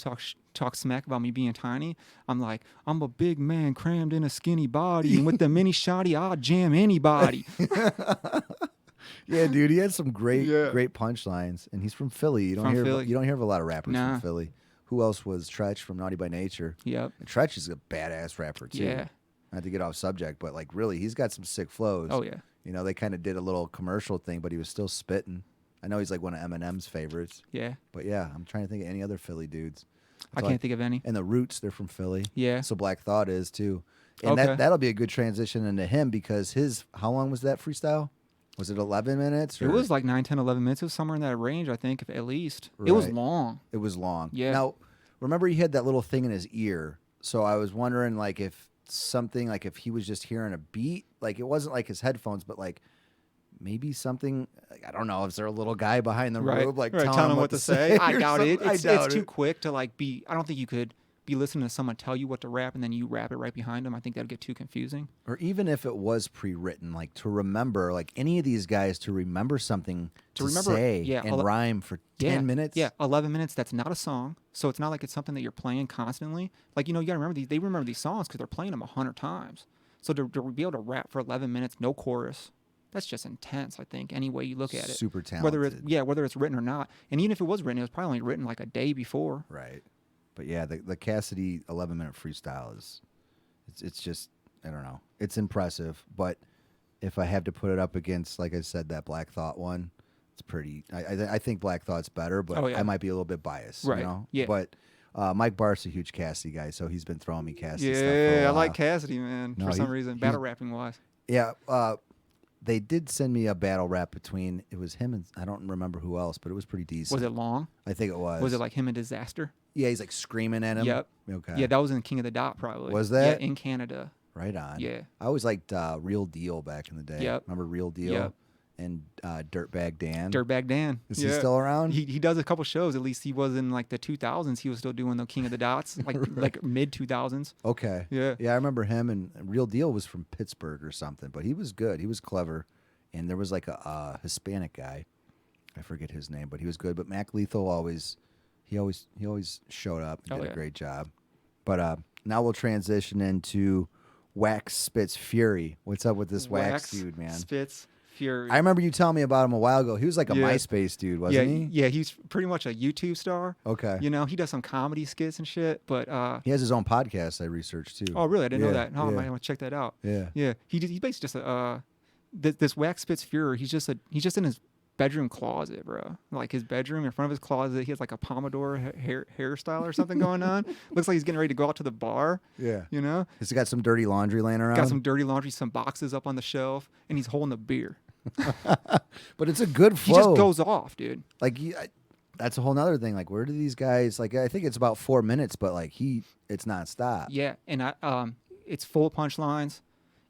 talk smack about me being tiny, I'm like, I'm a big man crammed in a skinny body, and with the mini shotty, I'll jam anybody. Yeah, dude, he had some great punchlines, and he's from Philly. You don't hear of a lot of rappers from Philly. Who else was Tretch from Naughty by Nature? Yep. And Tretch is a badass rapper too. Yeah. Not to get off subject, but like really, he's got some sick flows. Oh yeah. You know, they kind of did a little commercial thing, but he was still spitting. I know he's like one of Eminem's favorites. Yeah. But yeah, I'm trying to think of any other Philly dudes. I can't think of any. And the Roots, they're from Philly. Yeah. So Black Thought is too. And Okay. that'll be a good transition into him because how long was that freestyle? Was it 11 minutes? It was like 9, 10, 11 minutes. It was somewhere in that range, I think, at least. Right. It was long. It was long. Yeah. Now, remember he had that little thing in his ear. So I was wondering like if he was just hearing a beat, like it wasn't like his headphones, but like maybe something, I don't know, is there a little guy behind the robe like telling him what to say? I doubt it. I doubt it's too it. quick to like be, I don't think you could be listening to someone tell you what to rap and then you rap it right behind them. I think that'd get too confusing. Or even if it was pre-written, like to remember, like any of these guys to remember something to say and rhyme for 10 minutes. Yeah, 11 minutes. That's not a song. So it's not like it's something that you're playing constantly. Like, you know, you got to remember they remember these songs because they're playing them 100 times. So to be able to rap for 11 minutes, no chorus, that's just intense, I think, any way you look at it. Super talented. Whether it's written or not. And even if it was written, it was probably only written like a day before. Right. But yeah, the Cassidy 11-minute freestyle it's just, I don't know. It's impressive. But if I have to put it up against, like I said, that Black Thought one, it's pretty, I think Black Thought's better, but I might be a little bit biased. Right. You know? Yeah. But Mike Barth's a huge Cassidy guy, so he's been throwing me Cassidy stuff for a Yeah, I while. like Cassidy, man, for some reason, battle rapping wise. Yeah, they did send me a battle rap between, it was him and, I don't remember who else, but it was pretty decent. Was it long? I think it was. Was it like him and Disaster? Yeah, he's like screaming at him. Yep. Okay. Yeah, that was in King of the Dot, probably. Was that? Yeah, in Canada. Right on. Yeah. I always liked Real Deal back in the day. Yep. Remember Real Deal? Yep. And Dirtbag Dan. Dirtbag Dan. Is he still around? He does a couple shows. At least he was in like the 2000s. He was still doing the King of the Dots, like like mid 2000s. Okay. Yeah. Yeah, I remember him. And Real Deal was from Pittsburgh or something, but he was good. He was clever. And there was like a Hispanic guy. I forget his name, but he was good. But Mac Lethal always showed up and did a great job. But now we'll transition into Wax Spits Fury. What's up with this Wax dude, man? Spits Fury. I remember you telling me about him a while ago. He was like a MySpace dude, wasn't he? Yeah, he's pretty much a YouTube star. Okay. You know, he does some comedy skits and shit, but he has his own podcast I researched too. Oh, really? I didn't know that. Oh, I might want to check that out. Yeah. Yeah. He's basically just this Wax Spits Fury. He's just in his bedroom closet, bro. Like his bedroom, in front of his closet, he has like a Pomodoro hairstyle or something going on. Looks like he's getting ready to go out to the bar. Yeah. You know? He's got some dirty laundry laying around. Got some dirty laundry, some boxes up on the shelf, and he's holding a beer. But it's a good flow. He just goes off, dude. Like that's a whole nother thing. Like, where do these guys? Like, I think it's about 4 minutes, but like it's nonstop. Yeah, and it's full of punchlines,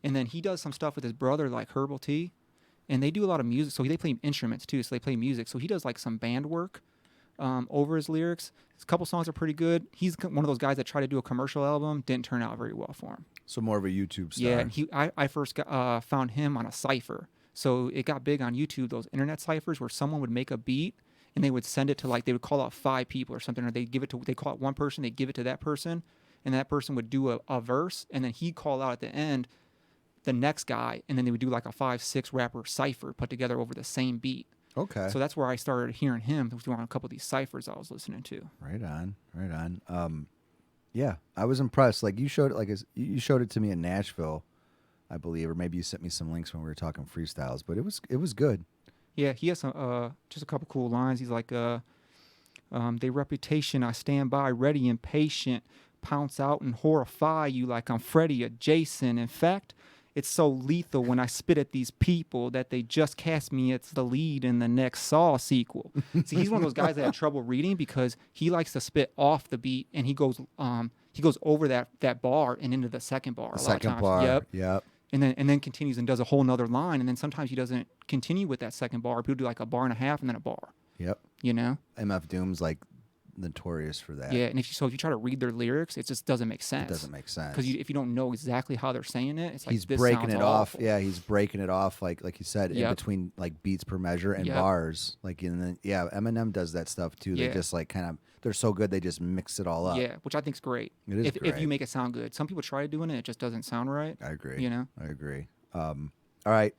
and then he does some stuff with his brother, like Herbal T, and they do a lot of music. So they play instruments too. So they play music. So he does like some band work over his lyrics. His couple songs are pretty good. He's one of those guys that tried to do a commercial album, didn't turn out very well for him. So more of a YouTube star. Yeah, and I first found him on a cipher. So it got big on YouTube, those internet ciphers where someone would make a beat and they would send it to they would call out 5 people or something, or they call it one person, they give it to that person, and that person would do a verse, and then he'd call out at the end the next guy, and then they would do like a 5-6 rapper cipher put together over the same beat. Okay. So that's where I started hearing him. He was doing a couple of these ciphers I was listening to. Right on. Yeah, I was impressed. Like you showed it, you showed it to me in Nashville, I believe, or maybe you sent me some links when we were talking freestyles. But it was good. Yeah, he has some just a couple cool lines. He's like, "They reputation I stand by, ready and patient, pounce out and horrify you like I'm Freddy or Jason. In fact, it's so lethal when I spit at these people that they just cast me as the lead in the next Saw sequel." See, he's one of those guys that had trouble reading because he likes to spit off the beat, and he goes over that bar and into the second bar. The second bar. Yep. And then continues and does a whole nother line, and then sometimes he doesn't continue with that second bar. He'll do like a bar and a half and then a bar. Yep. You know? MF Doom's like notorious for that. Yeah, and if you try to read their lyrics, it just doesn't make sense. It doesn't make sense. Because if you don't know exactly how they're saying it, it's like he's this breaking sounds it off. awful. Yeah, he's breaking it off like you said in Yep. between like beats per measure and Yep. bars. Like Eminem does that stuff too. They Yeah. just like kind of they're so good they just mix it all up. Yeah, which I think's great. It is if great. you make it sound good. Some people try doing it, it just doesn't sound right. I agree. You know? I agree. All right.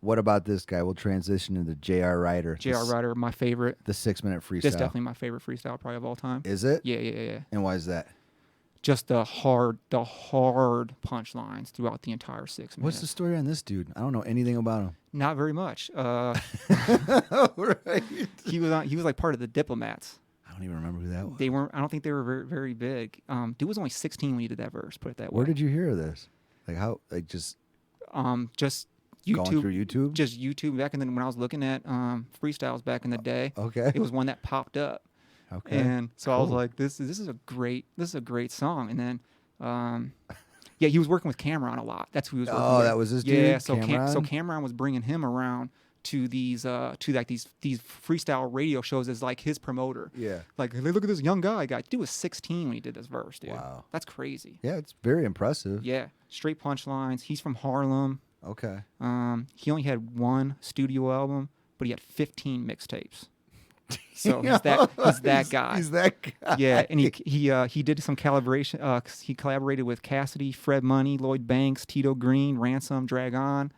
What about this guy? We'll transition into J.R. Ryder. J.R. Ryder, my favorite. The 6-minute freestyle. That's definitely my favorite freestyle probably of all time. Is it? Yeah. And why is that? Just the hard punchlines throughout the entire 6 minutes. What's the story on this dude? I don't know anything about him. Not very much. Right. He was like part of the Diplomats. I don't even remember who that was. They weren't. I don't think they were very, very big. Dude was only 16 when he did that verse. Put it that way. Where did you hear of this? Like how? Like just just going YouTube. through YouTube? Just YouTube back, and then when I was looking at freestyles back in the day, Okay. it was one that popped up. Okay. And so I was Cool. like, this is a great song. And then, yeah, he was working with Cameron a lot. That's who he was working with. Oh, that was his dude. Yeah. So Cameron? Cameron was bringing him around to these freestyle radio shows as like his promoter. Yeah. Like, hey, look at this young guy. Dude was 16 when he did this verse, dude. Wow. That's crazy. Yeah, it's very impressive. Yeah. Straight punchlines. He's from Harlem. Okay. He only had one studio album, but he had 15 mixtapes. So he's that guy. He's that guy. Yeah, and he did some calibration. He collaborated with Cassidy, Fred Money, Lloyd Banks, Tito Green, Ransom, Drag On.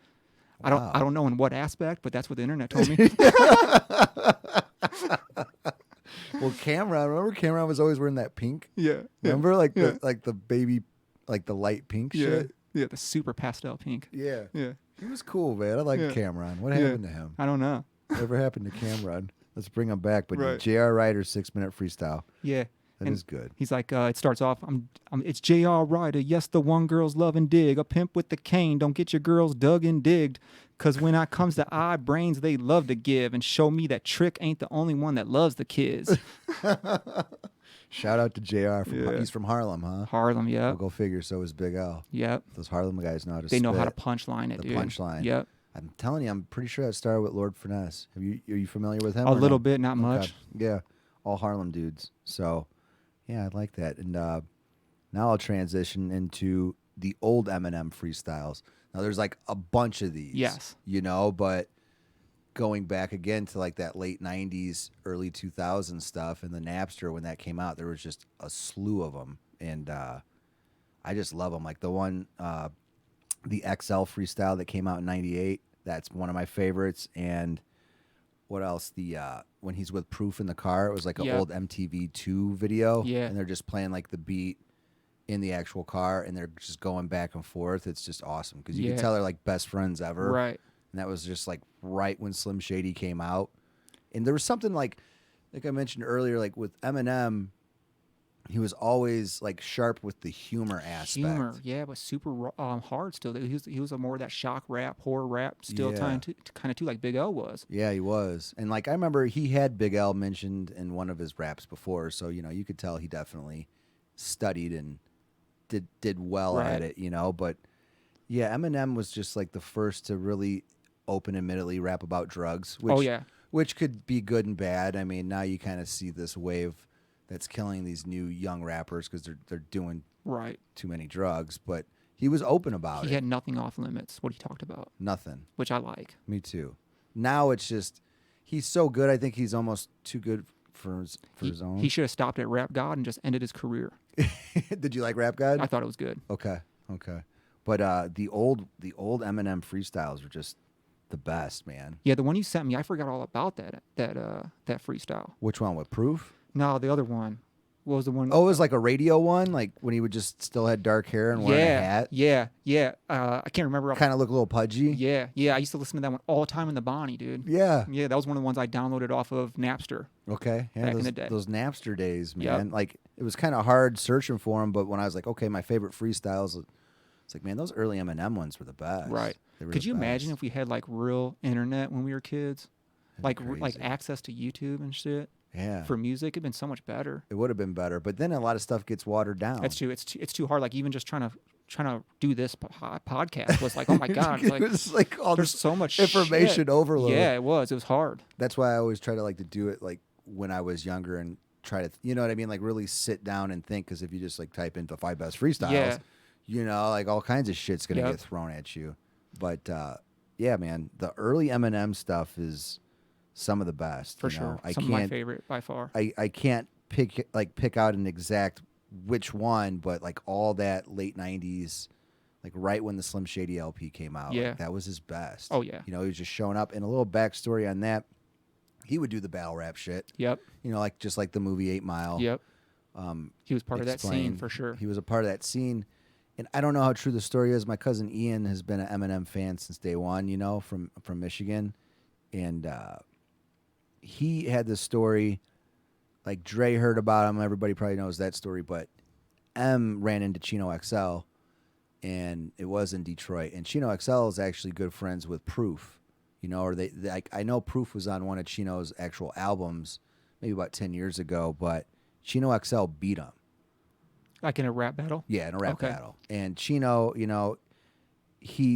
Wow. I don't know in what aspect, but that's what the internet told me. Well, Cameron, remember Cameron was always wearing that pink? Yeah. Remember the baby, like the light pink shit? Yeah, the super pastel pink. Yeah. Yeah. He was cool, man. I like Yeah. Cameron. What Yeah. happened to him? I don't know. Whatever happened to Cameron? Let's bring him back. But Right. J.R. Ryder 6-minute freestyle. Yeah. That And is good. He's like, it starts off, it's J.R. Ryder. Yes, the one girls love and dig. A pimp with the cane. Don't get your girls dug and digged. Because when it comes to eye brains, they love to give. And show me that Trick ain't the only one that loves the kids. Shout out to J.R. Yeah. He's from Harlem, huh? Harlem, Well, yep. go figure. So is Big L. Yep. Those Harlem guys know how to They know how to spit. punchline it, The dude. punchline. Yep. I'm telling you, I'm pretty sure that started with Lord Finesse. Are you familiar with him? A or little no? bit, not Okay. much. Yeah, all Harlem dudes. So, yeah, I like that. And now I'll transition into the old Eminem freestyles. Now, there's like a bunch of these. Yes. But going back again to like that late 90s, early 2000s stuff and the Napster when that came out, there was just a slew of them. And I just love them. Like the one, the XL freestyle that came out in 98, that's one of my favorites. And what else? The when he's with Proof in the car, it was like an Yep. old MTV2 video. Yeah. And they're just playing like the beat in the actual car and they're just going back and forth. It's just awesome because you Yeah. can tell they're like best friends ever. Right. And that was just like right when Slim Shady came out. And there was something like I mentioned earlier, like with Eminem, he was always like sharp with the humor aspect. Humor, yeah, but super hard still. He was a more of that shock rap, horror rap, still Yeah. kind of too like Big L was. Yeah, he was. And like I remember he had Big L mentioned in one of his raps before, so you could tell he definitely studied and did well Right. at it, but yeah, Eminem was just like the first to really open admittedly rap about drugs, which Oh yeah, which could be good and bad. I mean, now you kind of see this wave that's killing these new young rappers because they're doing right. too many drugs, but he was open about He it. had nothing off limits. What he talked about, Nothing. which I like. Me too. Now it's just he's so good. I think he's almost too good for his own. He should have stopped at Rap God and just ended his career. Did you like Rap God? I thought it was good. Okay. But the old Eminem freestyles were just the best, man. Yeah, the one you sent me, I forgot all about that freestyle. Which one? With Proof? No, the other one. What was the one? Oh, it was like a radio one, like when he would just still had dark hair and wearing a hat. Yeah. I can't remember. Kind of look a little pudgy. Yeah. I used to listen to that one all the time in the Bonnie, dude. Yeah. Yeah, that was one of the ones I downloaded off of Napster. Okay. Yeah, Back in those, the day. those Napster days, Yep. man. Like it was kind of hard searching for them, but when I was like, okay, my favorite freestyles, it's like, man, those early Eminem ones were the best. Right. They were Could the you imagine best. if we had like real internet when we were kids? Like That'd be like crazy. access to YouTube and shit Yeah. for music? It'd been so much better. It would have been better, but then a lot of stuff gets watered down. That's true. It's too hard. Like even just trying to do this podcast was like, oh my god, it's It like was like all there's this so much information shit. overload. Yeah, it was hard. That's why I always try to like to do it like when I was younger and try to, you know what I mean? Like really sit down and think. Because if you just like type into 5 best freestyles, Yeah. you know, like all kinds of shit's gonna Yep. get thrown at you. But yeah, man, the early Eminem stuff is some of the best. For you sure. know? I Some of my can't, favorite by far. I can't pick out an exact which one, but like all that late '90s, like right when the Slim Shady LP came out, Yeah. like that was his best. Oh, yeah. You know, he was just showing up. And a little backstory on that, he would do the battle rap shit. Yep. You know, like just like the movie 8 Mile. Yep. He was part of that scene Explain. for sure. He was a part of that scene. And I don't know how true the story is. My cousin Ian has been an Eminem fan since day one, you know, from Michigan. And he had this story, like Dre heard about him. Everybody probably knows that story. But M ran into Chino XL, and it was in Detroit. And Chino XL is actually good friends with Proof, you know, or they like, I know Proof was on one of Chino's actual albums maybe about 10 years ago, but Chino XL beat him. Like in a rap battle? Yeah, in a rap Okay. battle. And Chino, you know,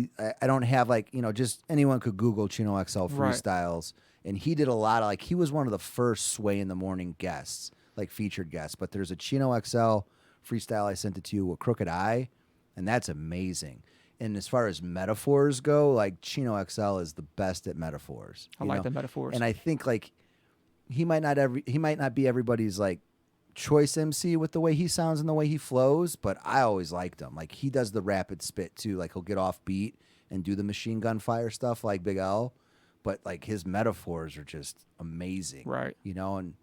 I don't have like, you know, just anyone could Google Chino XL Right. freestyles. And he did a lot of like, he was one of the first Sway in the Morning guests, like featured guests. But there's a Chino XL freestyle I sent it to you with Crooked Eye, and that's amazing. And as far as metaphors go, like Chino XL is the best at metaphors. I you like know? the metaphors. And I think like he might not be everybody's like choice MC with the way he sounds and the way he flows, but I always liked him. Like he does the rapid spit too. Like he'll get off beat and do the machine gun fire stuff like Big L, but like his metaphors are just amazing. Right. You know, and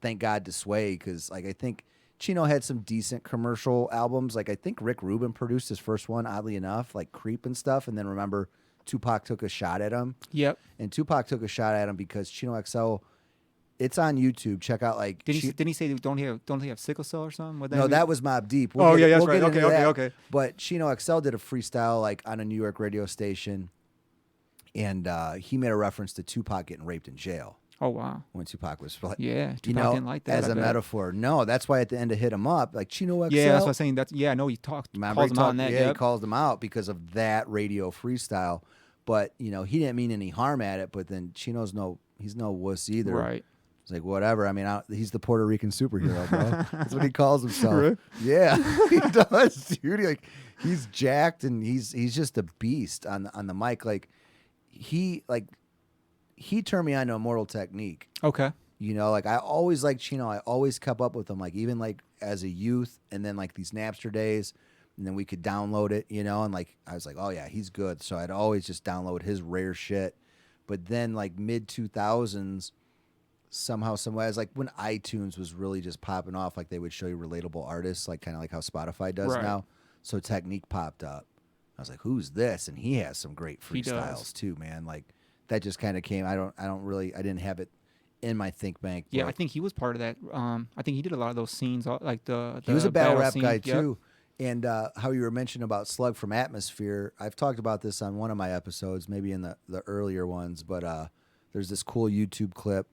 thank God to Sway, because like I think Chino had some decent commercial albums. Like I think Rick Rubin produced his first one, oddly enough, like Creep and stuff. And then remember Tupac took a shot at him. Yep. And Tupac took a shot at him because Chino XL, it's on YouTube. Check out like Didn't he say don't he have sickle cell or something? Would no, mean? that was Mobb Deep. Oh, yeah, that's we'll right. get into Okay, that. okay. But Chino XL did a freestyle like on a New York radio station, and he made a reference to Tupac getting raped in jail Oh wow. when Tupac was like, Yeah. Tupac you know, didn't like that. as I a bet. metaphor. No, that's why at the end of Hit 'Em Up, like Chino XL. Yeah, that's what I'm saying. That's I know he talked Remember calls he him out on talked- that. Yeah, he Yep. calls them out because of that radio freestyle. But you know, he didn't mean any harm at it. But then Chino's he's no wuss either. Right. It's like whatever. I mean, he's the Puerto Rican superhero, bro. That's what he calls himself. Really? Yeah, he does, dude. Like he's jacked and he's just a beast on the mic. Like he turned me on to Immortal Technique. Okay. You know, like I always liked Chino. I always kept up with him, like even like as a youth, and then like these Napster days, and then we could download it, you know, and like I was like, oh yeah, he's good. So I'd always just download his rare shit. But then like mid 2000s, somehow, someway, as like when iTunes was really just popping off, like they would show you relatable artists, like kind of like how Spotify does Right. now. So Technique popped up. I was like, who's this? And he has some great He does. freestyles too, man. Like that just kind of came. I didn't have it in my think bank. Yeah, I but think he was part of that. I think he did a lot of those scenes, like the he was a battle rap scene. guy Yep. too. And how you were mentioning about Slug from Atmosphere, I've talked about this on one of my episodes, maybe in the earlier ones, but there's this cool YouTube clip.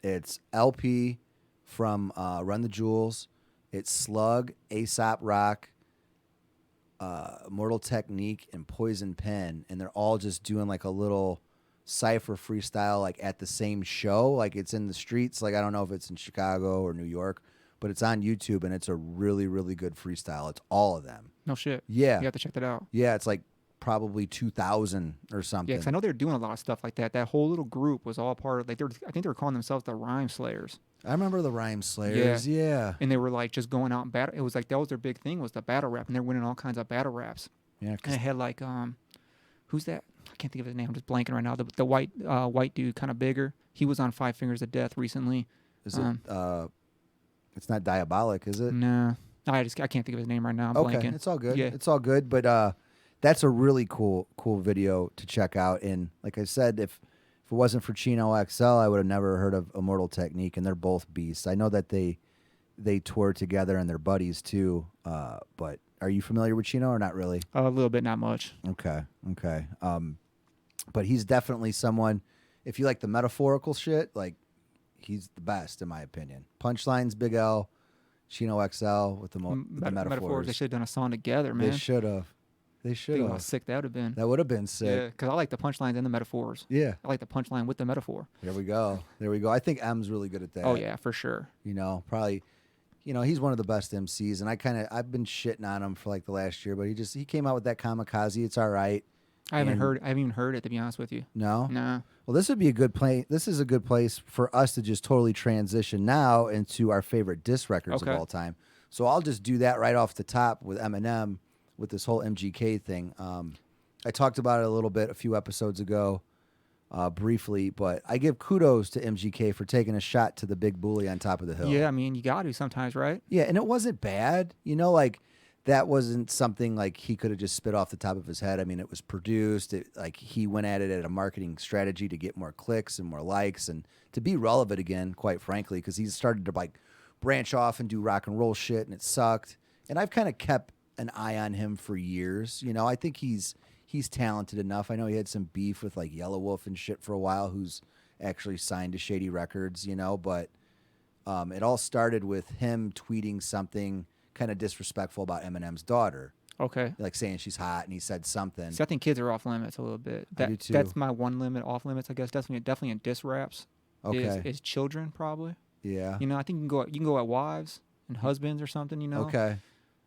It's LP from Run the Jewels. It's Slug, Aesop Rock, Mortal Technique, and Poison Pen, and they're all just doing like a little cypher freestyle like at the same show. Like it's in the streets. Like I don't know if it's in Chicago or New York, but it's on YouTube, and it's a really, really good freestyle. It's all of them. No shit. Yeah. You have to check that out. Yeah, it's like probably 2000 or something. Yeah, because I know they're doing a lot of stuff like that. That whole little group was all part of like I think they were calling themselves the Rhyme Slayers, I remember the Rhyme Slayers. Yeah. and they were like just going out and battle. It was like that was their big thing was the battle rap, and they're winning all kinds of battle raps. Yeah. And it had like who's that? I can't think of his name. I'm just blanking right now. The white dude, kind of bigger. He was on Five Fingers of Death recently. Is it? It's not Diabolic, is it? No, I can't think of his name right now. I'm Okay, blanking. it's all good. Yeah. It's all good. But that's a really cool video to check out. And like I said, if it wasn't for Chino XL, I would have never heard of Immortal Technique. And they're both beasts. I know that they tour together and they're buddies too. But are you familiar with Chino or not really? A little bit, not much. Okay. But he's definitely someone. If you like the metaphorical shit, like he's the best in my opinion. Punchlines, Big L, Chino XL with the metaphors. They should have done a song together, man. They should have. They should Think how have. sick that would have been. That would have been sick. Yeah, because I like the punchlines and the metaphors. Yeah. I like the punchline with the metaphor. There we go. There we go. I think M's really good at that. Oh yeah, for sure. You know, probably, you know, he's one of the best MCs, and I've been shitting on him for like the last year, but he came out with that Kamikaze. It's all right. I haven't even heard it, to be honest with you. No? Nah. Well, this would be a good place. This is a good place for us to just totally transition now into our favorite diss records Okay. of all time. So I'll just do that right off the top with Eminem with this whole MGK thing. I talked about it a little bit a few episodes ago, briefly, but I give kudos to MGK for taking a shot to the big bully on top of the hill. Yeah, I mean, you got to sometimes, right? Yeah, and it wasn't bad. You know, like that wasn't something like he could have just spit off the top of his head. I mean, it was produced. Like he went at it at a marketing strategy to get more clicks and more likes and to be relevant again, quite frankly, because he started to like branch off and do rock and roll shit, and it sucked. And I've kind of kept an eye on him for years. You know, I think he's talented enough. I know he had some beef with like Yellow Wolf and shit for a while, who's actually signed to Shady Records, you know, but it all started with him tweeting something kind of disrespectful about Eminem's daughter, Okay. like saying she's hot, and he said something. See, I think kids are off limits a little bit. I do too. That's my one limit off limits, I guess. Definitely in diss raps. Okay. Is children probably. Yeah. You know, I think you can go at wives and husbands or something. You know. Okay.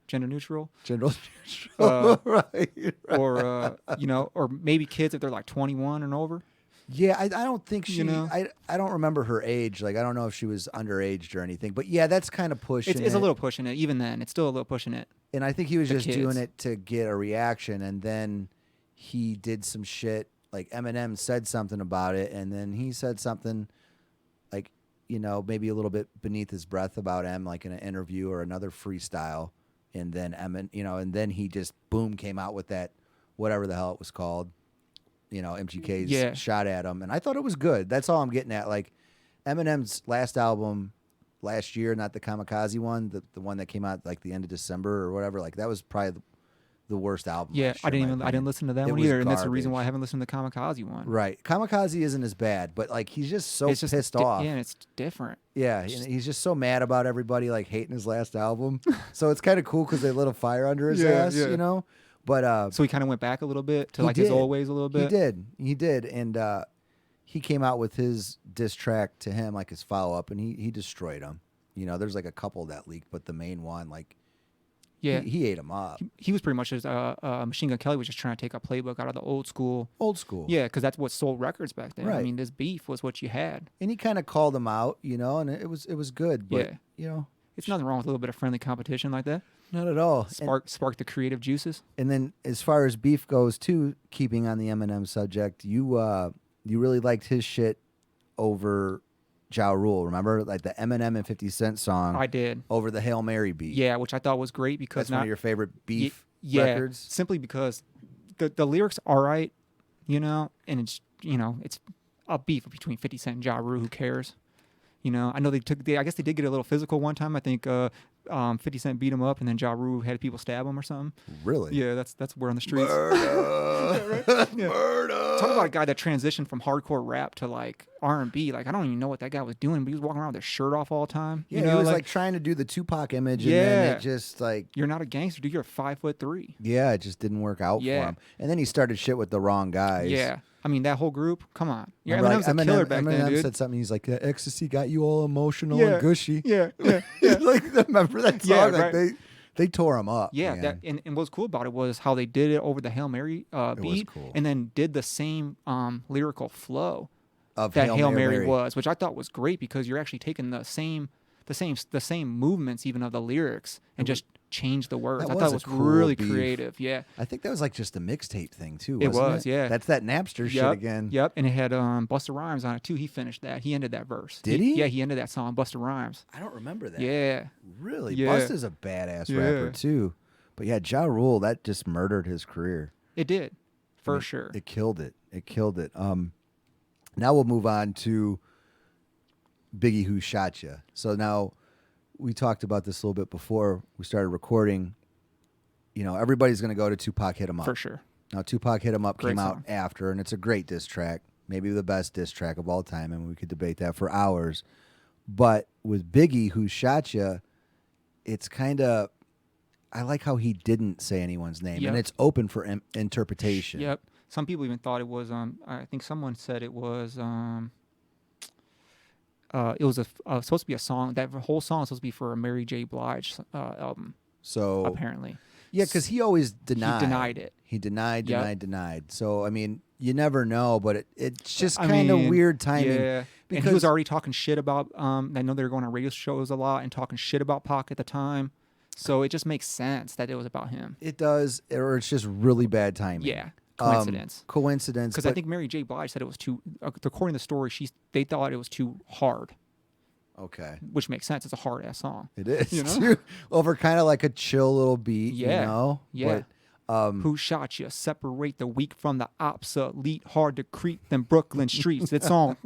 Gender neutral. General. right. Or you know, or maybe kids if they're like 21 and over. Yeah, I don't think she. You know? I don't remember her age. Like I don't know if she was underage or anything. But yeah, that's kind of pushing. It's it. a little pushing it. Even then, it's still a little pushing it. And I think he was The just doing kids. it to get a reaction, and then he did some shit. Like Eminem said something about it, and then he said something, like, you know, maybe a little bit beneath his breath about M, like in an interview or another freestyle, and then and then he just boom came out with that, whatever the hell it was called, you know, MGK's shot at him, and I thought it was good. That's all I'm getting at. Like Eminem's last album last year, not the Kamikaze one, the one that came out like the end of December or whatever, like that was probably the worst album. Yeah, last I year, in didn't my I didn't opinion. listen to that It one was either, and that's the reason garbage. why I haven't listened to the Kamikaze one. Right. Kamikaze isn't as bad, but like he's just so It's just pissed off. Yeah, and it's different. Yeah, and he's just so mad about everybody like hating his last album. So it's kind of cool because they lit a fire under his ass, you know. But So he kind of went back a little bit to he like his did. old ways a little bit. He did, and he came out with his diss track to him, like his follow up, and he destroyed him. You know, there's like a couple that leaked, but the main one, like, Yeah, he ate him up. he was pretty much just Machine Gun Kelly was just trying to take a playbook out of the old school. Old school. Yeah, because that's what sold records back then. I Right. mean, this beef was what you had. And he kind of called him out, you know, and it was good. But, Yeah. you know, It's nothing wrong with a little bit of friendly competition like that. not at all. Spark the creative juices. And then as far as beef goes, too, keeping on the Eminem subject, you really liked his shit over Ja Rule, remember? Like the Eminem and 50 Cent song I did. over the Hail Mary beat. Yeah, which I thought was great because That's one of your favorite beef yeah, records? simply because the lyrics are right, you know, and it's it's a beef between 50 Cent and Ja Rule. Who cares? You know, I know I guess they did get a little physical one time. I think 50 Cent beat him up, and then Ja Rule had people stab him or something. Really? Yeah, that's word on the streets. Murder. Yeah. Murder. Talk about a guy that transitioned from hardcore rap to like R&B. Like I don't even know what that guy was doing, but he was walking around with his shirt off all the time. Yeah, You know, he was like trying to do the Tupac image, and Yeah. then it just like, you're not a gangster, dude. You're 5'3". yeah, it just didn't work out for Yeah. him. And then he started shit with the wrong guys. Yeah, I mean that whole group. Come on, yeah, Remember, Eminem's a killer back Eminem then, dude. said something. He's like, ecstasy got you all emotional Yeah. and gushy. Yeah, yeah, yeah. Like, remember that song? Yeah, Like, right. tore him up. Yeah, man. and what's cool about it was how they did it over the Hail Mary beat, cool. and then did the same lyrical flow Of that Hail Mary was, which I thought was great because you're actually taking the same movements even of the lyrics and just change the words. That I was thought a it was cool really beef. creative. Yeah, I think that was like just a mixtape thing too. It Wasn't was, yeah. That's that Napster shit Yep, again. Yep, and it had Busta Rhymes on it too. He finished that. He ended that verse. Did he? Yeah, he ended that song, Busta Rhymes. I don't remember that. Yeah. Really? Yeah. Busta's a badass rapper Yeah. too. But yeah, Ja Rule, that just murdered his career. It did, for I mean, sure. It killed it. It killed it. Now we'll move on to Biggie Who Shot Ya. So now we talked about this a little bit before we started recording. You know, everybody's going to go to Tupac Hit 'Em Up. For sure. Now, Tupac Hit 'Em Up Great came out song. after, and it's a great diss track. Maybe the best diss track of all time, and we could debate that for hours. But with Biggie Who Shot Ya, it's kind of, I like how he didn't say anyone's name, Yep. and it's open for interpretation. Yep. Some people even thought it was. I think someone said it was. It was supposed to be a song. That whole song was supposed to be for a Mary J. Blige album. So Apparently. yeah, because he always denied. He denied it. He denied. Yep. So I mean, you never know, but it's just I kind of mean, weird timing. Yeah. And he was already talking shit about. I know they were going on radio shows a lot and talking shit about Pac at the time. So it just makes sense that it was about him. It does, or it's just really bad timing. Yeah. Coincidence. Coincidence. Because I think Mary J. Blige said it was too. According to the story, they thought it was too hard. Okay. Which makes sense. It's a hard ass song. It is. You know? Over kind of like a chill little beat. Yeah. You know? Yeah. But, Who shot you? Separate the weak from the obsolete. Hard to creep them Brooklyn streets. It's on.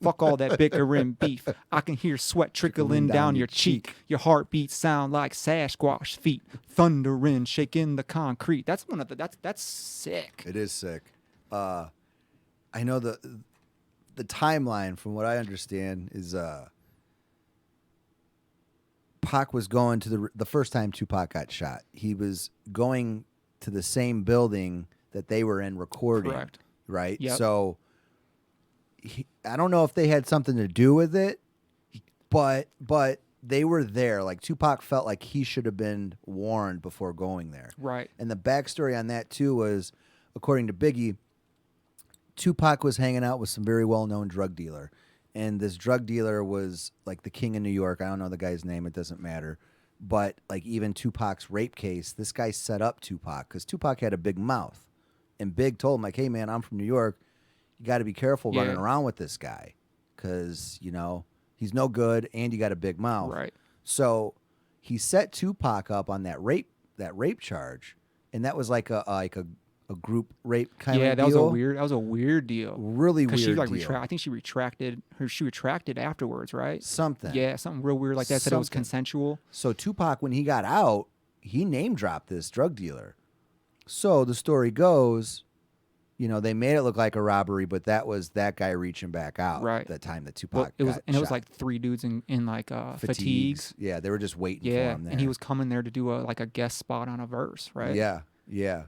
Fuck all that bickering beef. I can hear sweat trickling down your cheek. Your heartbeat sound like Sasquatch feet. Thundering, shaking the concrete. That's one of the. That's sick. It is sick. I know the timeline, from what I understand, is Pac was going to the first time Tupac got shot. He was going to the same building that they were in recording. Correct. Right? Yep. So I don't know if they had something to do with it, but they were there. Like, Tupac felt like he should have been warned before going there. Right. And the backstory on that too was, according to Biggie, Tupac was hanging out with some very well-known drug dealer. And this drug dealer was like the king of New York. I don't know the guy's name. It doesn't matter. But like, even Tupac's rape case, this guy set up Tupac because Tupac had a big mouth. And Big told him, like, hey, man, I'm from New York. You got to be careful running around with this guy because, you know, he's no good and you got a big mouth. Right. So he set Tupac up on that rape charge. And that was like a group rape kind of deal. Yeah, that was a weird deal. Really weird she like deal. I think she retracted afterwards, right? Something. Yeah, something real weird like that. Said it was consensual. So Tupac, when he got out, he name dropped this drug dealer. So the story goes, you know, they made it look like a robbery, but that was that guy reaching back out. Right. The time that Tupac got shot. It was like three dudes in like fatigues. Yeah, they were just waiting for him there. And he was coming there to do a guest spot on a verse, right? Yeah,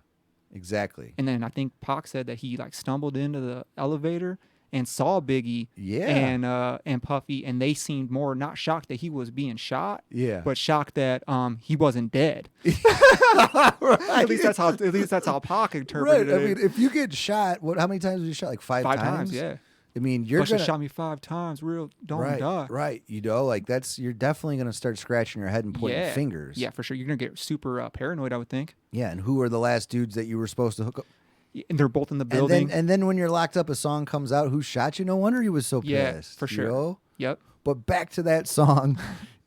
exactly. And then I think Pac said that he like stumbled into the elevator and saw Biggie and Puffy, and they seemed more not shocked that he was being shot, but shocked that he wasn't dead. Right. At least that's how Pac interpreted it. I mean, if you get shot, how many times was you shot? Like five times? 5 times, yeah. I mean, you're gonna shot me 5 times. Don't die. Right. You know, like you're definitely gonna start scratching your head and pointing fingers. Yeah, for sure. You're gonna get super paranoid, I would think. Yeah, and who are the last dudes that you were supposed to hook up? And they're both in the building. And then when you're locked up, a song comes out. Who shot you? No wonder he was so pissed. Yeah, for sure. You know? Yep. But back to that song,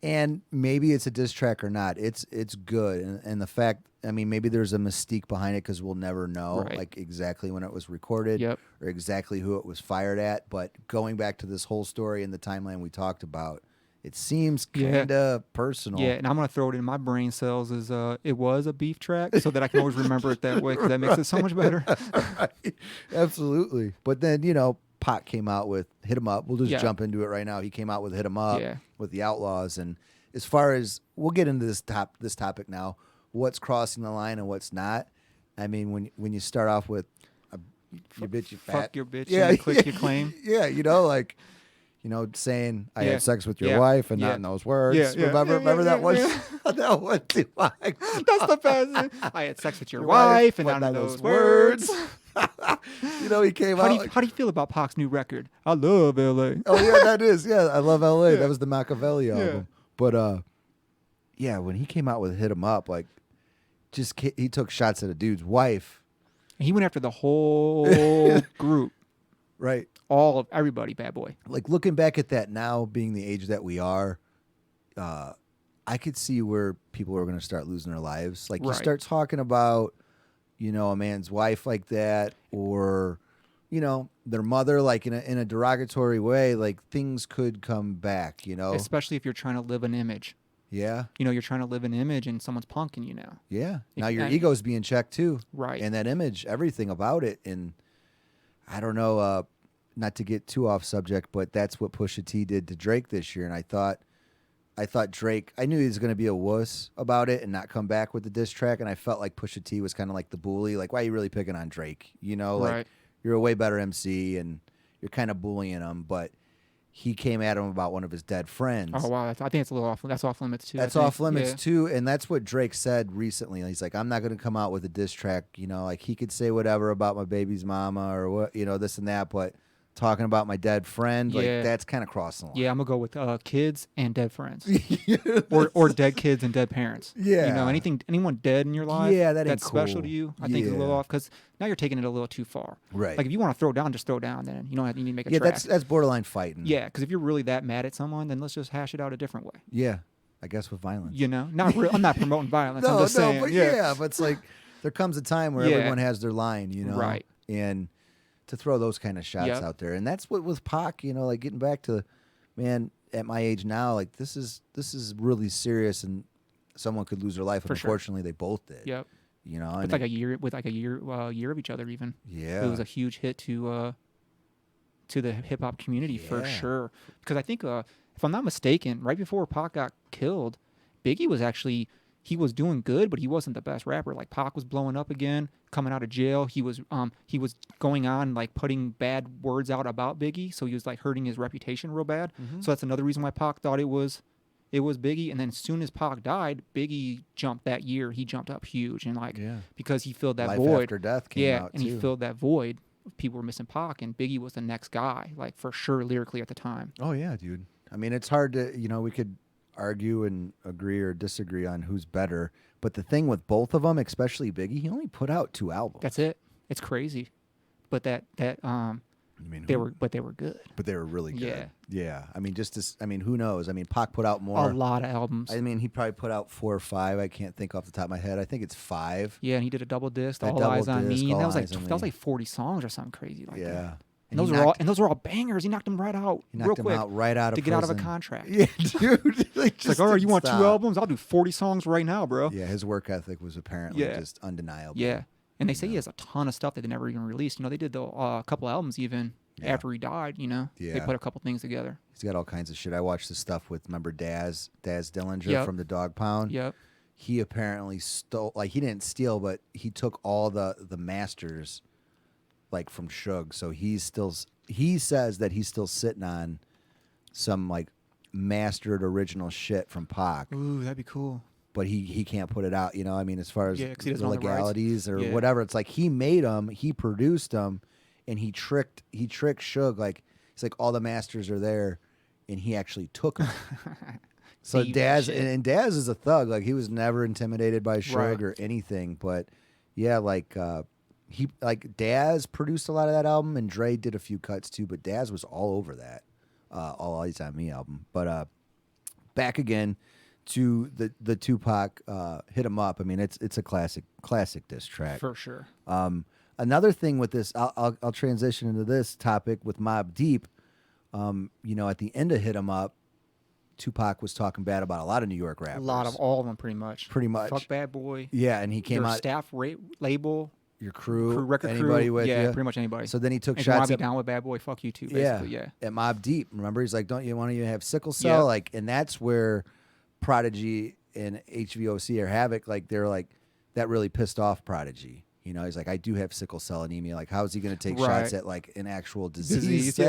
and maybe it's a diss track or not. It's good, and the fact, I mean, maybe there's a mystique behind it because we'll never know like exactly when it was recorded or exactly who it was fired at. But going back to this whole story and the timeline we talked about, it seems kind of personal. Yeah, and I'm going to throw it in my brain cells as it was a beef track so that I can always remember it that way because that makes it so much better. Right. Absolutely. But then, you know, Pac came out with Hit 'Em Up. We'll just jump into it right now. He came out with Hit 'Em Up with the Outlaws. And as far as, we'll get into this topic now, what's crossing the line and what's not. I mean, when you start off with your bitch, you fat. Fuck your bitch and click your claim. Yeah, you know, like, you know, saying I had sex with your wife and not in those words. Remember that one? That one too. That's the best. I had sex with your wife and not in those words. You know, he came out. How do you feel about Pac's new record? I love L.A. Oh yeah, that is. Yeah, I love L.A. That was the Machiavelli album. But yeah, when he came out with Hit 'Em Up, like, he took shots at a dude's wife. He went after the whole group. Right. Everybody, bad boy. Like, looking back at that now, being the age that we are, I could see where people are going to start losing their lives. Like, you start talking about, you know, a man's wife like that, or, you know, their mother, like in a derogatory way, like, things could come back, you know? Especially if you're trying to live an image. Yeah. You know, you're trying to live an image and someone's punking you now. Yeah. Now your ego's being checked too. Right. And that image, everything about it. And I don't know, not to get too off subject, but that's what Pusha T did to Drake this year. And I thought, I thought Drake, I knew he was going to be a wuss about it and not come back with the diss track. And I felt like Pusha T was kind of like the bully. Like, why are you really picking on Drake? You know, like Right. you're a way better MC and you're kind of bullying him. But he came at him about one of his dead friends. Oh wow, I think it's a little off. That's off limits too. That's off limits too. And that's what Drake said recently. He's like, I'm not going to come out with a diss track. You know, like he could say whatever about my baby's mama or what, you know, this and that. But talking about my dead friend, like that's kind of crossing the line. Yeah, I'm gonna go with kids and dead friends, or dead kids and dead parents. Yeah, you know, anyone dead in your life. Yeah, that ain't that's special cool. to you. I think is a little off because now you're taking it a little too far. Right. Like if you want to throw down, just throw down. Then you don't have, you need to make a track. that's borderline fighting. Yeah, because if you're really that mad at someone, then let's just hash it out a different way. Yeah, I guess with violence. You know, not real. I'm not promoting violence. I'm No, just saying. but but it's like there comes a time where everyone has their line, you know, Right. And to throw those kind of shots out there, and that's what with Pac, you know, like getting back to, man, at my age now, like this is really serious, and someone could lose their life. And unfortunately, they both did. Yep. You know, with like a year of each other, even. Yeah. It was a huge hit to the hip hop community for sure. Because I think, if I'm not mistaken, right before Pac got killed, Biggie was actually. He was doing good, but he wasn't the best rapper. Like Pac was blowing up again, coming out of jail. He was going on like putting bad words out about Biggie, so he was like hurting his reputation real bad. Mm-hmm. So that's another reason why Pac thought it was Biggie. And then as soon as Pac died, Biggie jumped that year. He jumped up huge and like because he filled that Life void. After Death came out and too. he filled that void. People were missing Pac, and Biggie was the next guy, like for sure lyrically at the time. Oh yeah, dude. I mean, it's hard to, you know, we could argue and agree or disagree on who's better, but the thing with both of them, especially Biggie, he only put out 2 albums. That's it. It's crazy, but I mean, they were good. But they were really good. Yeah. Yeah. I mean, who knows? I mean, Pac put out more. A lot of albums. I mean, he probably put out 4 or 5. I can't think off the top of my head. I think it's 5. Yeah, and he did a double disc, That All double Eyes on disc, Me. And All that Eyes on was Me. like 40 songs or something crazy like that. Yeah. And those were all bangers. He knocked them right out real quick right out of to get out of a prison. contract. Yeah, dude. It's like, all right, you want 2 albums? I'll do 40 songs right now, bro. Yeah, his work ethic was apparently just undeniable. Yeah. And they say he has a ton of stuff that they never even released. You know, they did a couple albums even after he died, you know. Yeah. They put a couple things together. He's got all kinds of shit. I watched the stuff with, remember Daz Dillinger from the Dog Pound? Yep. He apparently stole, like he didn't steal, but he took all the masters like from Suge. So he says that he's still sitting on some like mastered original shit from Pac. Ooh, that'd be cool. But he can't put it out, you know. I mean, as far as 'cause he the doesn't own the rights. legalities or whatever, it's like he made them, he produced them, and he tricked Suge. Like it's like all the masters are there, and he actually took them. So Daz and Daz is a thug. Like he was never intimidated by Suge or anything. But yeah, like Daz produced a lot of that album, and Dre did a few cuts too. But Daz was all over that All Eyes on Me album. But back again to the Tupac Hit 'Em Up. I mean, it's a classic diss track For sure. Another thing with this, I'll transition into this topic with Mobb Deep. You know, at the end of Hit 'Em Up, Tupac was talking bad about a lot of New York rappers. A lot of all of them, pretty much. Fuck Bad Boy. Yeah, and he came Their out. staff label. Your crew, record anybody crew. with yeah, you. pretty much anybody. So then he took if you want shots to at be down with Bad Boy, fuck you too. Basically, yeah. At Mobb Deep. Remember, he's like, "Don't you want to have sickle cell?" Yep. Like, and that's where Prodigy and HVOC or Havoc, like, they're like, that really pissed off Prodigy. You know, he's like, I do have sickle cell anemia. Like, how is he going to take shots at like an actual disease?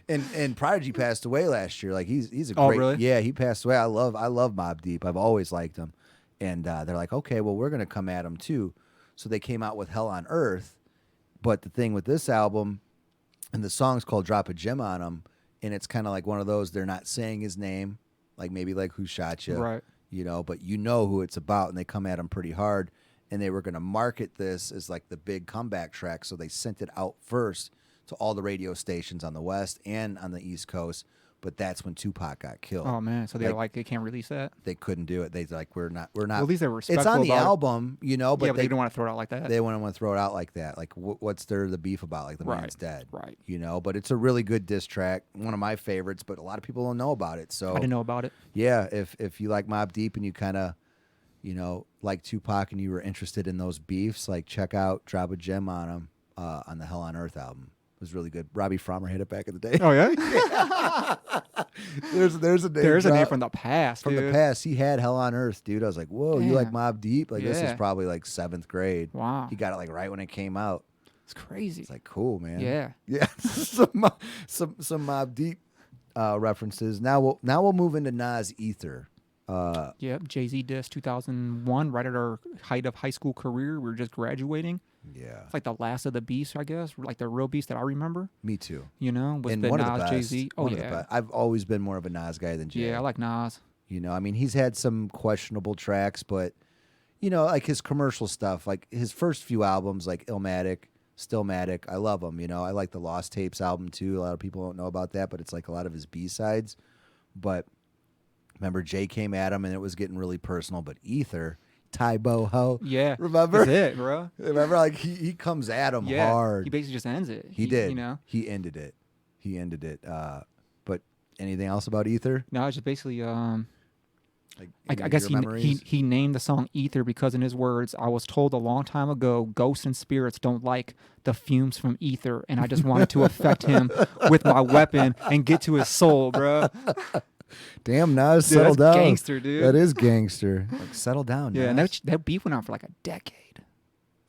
And Prodigy passed away last year. Like, he's a great. Really? Yeah, he passed away. I love Mobb Deep. I've always liked him. And they're like, okay, well, we're going to come at him too. So they came out with Hell on Earth. But the thing with this album, and the song's called Drop a Gem on Him, and it's kind of like one of those, they're not saying his name, like maybe like Who Shot You, Right. You know, but you know who it's about, and they come at him pretty hard. And they were going to market this as like the big comeback track, so they sent it out first to all the radio stations on the West and on the East Coast. But that's when Tupac got killed. Oh man, so they're like they can't release that. They couldn't do it. They like we're not. Well, at least they were respectful. It's on the about it. album, you know, but yeah, but they don't want to throw it out like that. they wouldn't want to throw it out like that. Like, what's the beef about? Like, the Right, man's dead. right. You know, but it's a really good diss track. One of my favorites, but a lot of people don't know about it. So I didn't know about it. yeah, if you like Mobb Deep and you kind of, you know, like Tupac and you were interested in those beefs, like check out Drop a Gem on him on the Hell on Earth album. was really good. Robbie Frommer hit it back in the day. Oh yeah. There's a name. There's a name drop. from the past. From dude. the past. He had Hell on Earth, dude. I was like, whoa, you like Damn. Mobb Deep? Like this is Yeah. probably like 7th grade. Wow. He got it like right when it came out. It's crazy. It's like cool, man. Yeah. Yeah. some Mobb Deep references. Now we'll move into Nas Ether. Yep. Jay-Z dissed 2001, right at our height of high school career. We were just graduating. Yeah. It's like the last of the beasts, I guess. Like the real beast that I remember. Me too. You know, with And the one of the Nas, best. Jay-Z. Oh One of the yeah. best. I've always been more of a Nas guy than Jay. Yeah, I like Nas. You know, I mean, he's had some questionable tracks, but you know, like his commercial stuff, like his first few albums, like Illmatic, Stillmatic, I love them. You know, I like the Lost Tapes album too. A lot of people don't know about that, but it's like a lot of his B-sides. But remember, Jay came at him, and it was getting really personal. But Ether, Ty Boho, Yeah. remember? That's it, bro. Remember, like he comes at him Yeah. hard. He basically just ends it. He did. You know. He ended it. But anything else about Ether? No, it's just basically Like I guess your he memories? he named the song Ether because in his words, I was told a long time ago ghosts and spirits don't like the fumes from ether, and I just wanted to affect him with my weapon and get to his soul, bro. Damn, Nas, Dude, settle that's down. gangster, dude. That is gangster. Like, settle down. Yeah, and Nas. that beef went on for like a decade.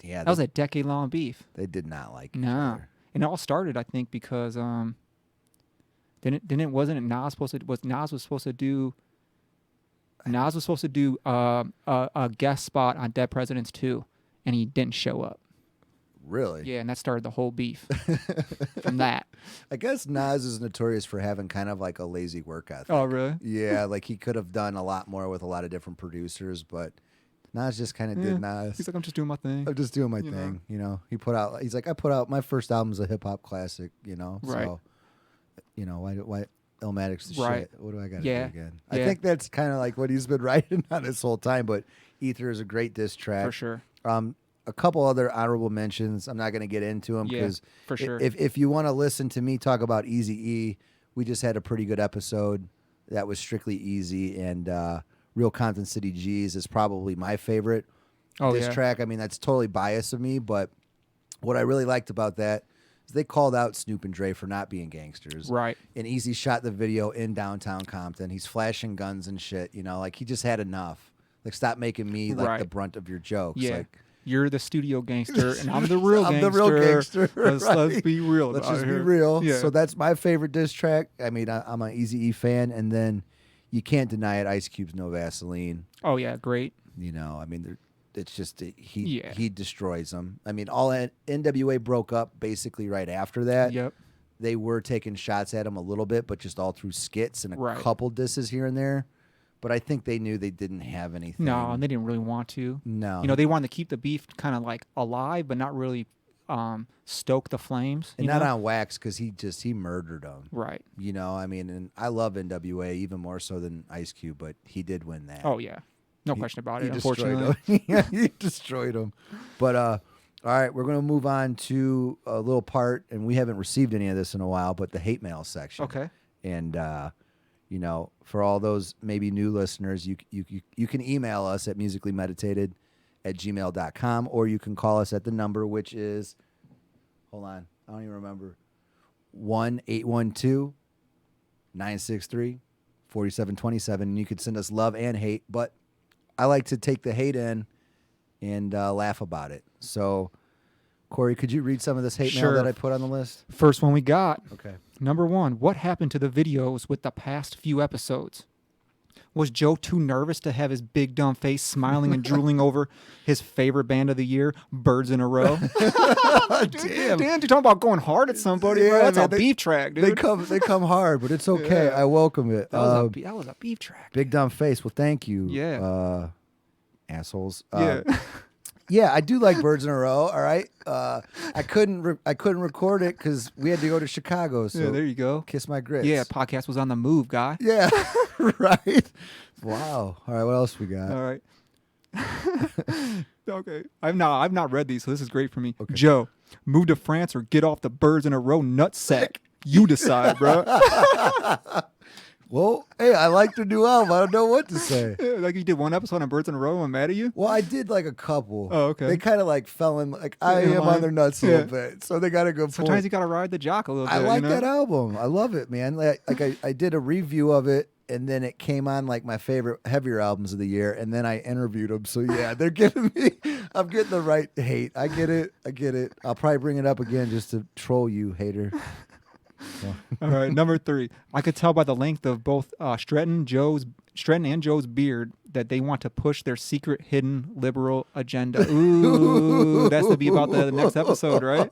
Yeah, That was a decade-long beef. they did not like each No, other. and it all started, I think, because wasn't it Nas supposed to Nas was supposed to do a guest spot on Dead Presidents 2, and he didn't show up. Really? Yeah, and that started the whole beef from that. I guess Nas is notorious for having kind of like a lazy work ethic. Oh, really? Yeah, like he could have done a lot more with a lot of different producers, but Nas just kind of did Nas. He's like, I'm just doing my thing. I'm just doing my You know? thing, you know. He's like, I put out my first album's a hip hop classic, you know. Right. So, you know, why Illmatic's the Right. shit. What do I got to Yeah. do again? Yeah. I think that's kind of like what he's been writing on this whole time. But Ether is a great diss track For sure. A couple other honorable mentions. I'm not going to get into them Yeah, because for sure. if you want to listen to me talk about Eazy-E, we just had a pretty good episode that was strictly Easy, and Real Compton City G's is probably my favorite diss track. I mean, that's totally biased of me, but what I really liked about that is they called out Snoop and Dre for not being gangsters. Right. And Easy shot the video in downtown Compton. He's flashing guns and shit, you know, like he just had enough. Like, stop making me like Right. the brunt of your jokes. Yeah. Like, You're the studio gangster, and I'm the real I'm gangster. the real gangster. Let's right. be real. Let's about just it be here. real. Yeah. So that's my favorite diss track. I mean, I'm an Eazy-E fan, and then you can't deny it. Ice Cube's No Vaseline. Oh yeah, great. You know, I mean, it's just he Yeah. he destroys them. I mean, all NWA broke up basically right after that. Yep. They were taking shots at him a little bit, but just all through skits and a Right. couple disses here and there. But I think they knew they didn't have anything. No, and they didn't really want to. No. You know, they wanted to keep the beef kind of like alive, but not really stoke the flames. and you not know? on wax because he murdered them. Right. You know, I mean, and I love NWA even more so than Ice Cube, but he did win that. Oh yeah, no question about He it. destroyed Unfortunately. him. Yeah, he destroyed him. But all right, we're gonna move on to a little part, and we haven't received any of this in a while, but the hate mail section. Okay. And you know, for all those maybe new listeners, you can email us at musicallymeditated@gmail.com, or you can call us at the number, which is, hold on, I don't even remember, 1-812-963-4727, and you could send us love and hate, but I like to take the hate in and laugh about it. So, Corey, could you read some of this hate mail Sure. that I put on the list? First one we got. Okay. Number one, what happened to the videos with the past few episodes? Was Joe too nervous to have his big dumb face smiling and drooling over his favorite band of the year, Birds in a Row? Damn. Damn, you're talking about going hard at somebody, Yeah, bro. That's man, a beef track, dude. They come hard, but it's okay. Yeah. I welcome it. That was a beef track. Big dumb face. Well, thank you. Yeah. Assholes. Yeah. Yeah, I do like Birds in a Row. All right. I couldn't record it because we had to go to Chicago. So Yeah, there you go. kiss my grits. Yeah, podcast was on the move, guy. Yeah. Right. Wow. All right. What else we got? All right. Okay. I've not read these, so this is great for me. Okay. Joe, move to France or get off the Birds in a Row nutsack. You decide, bro. Well, hey, I like the new album. I don't know what to say. Yeah, like you did one episode on Birds in a Row. I'm mad at you. Well, I did like a couple. Oh, okay. They kind of like fell in, like, I In am on line. their nuts a little bit. So they got a good point. Sometimes you gotta ride the jock a little bit. I like you know? that album. I love it, man. Like I did a review of it, and then it came on like my favorite heavier albums of the year, and then I interviewed them. So yeah, they're giving me. I'm getting the right hate. I get it. I'll probably bring it up again just to troll you, hater. So. All right, number 3. I could tell by the length of both Stretton and Joe's beard that they want to push their secret hidden liberal agenda. Ooh, that's to be about the next episode, right?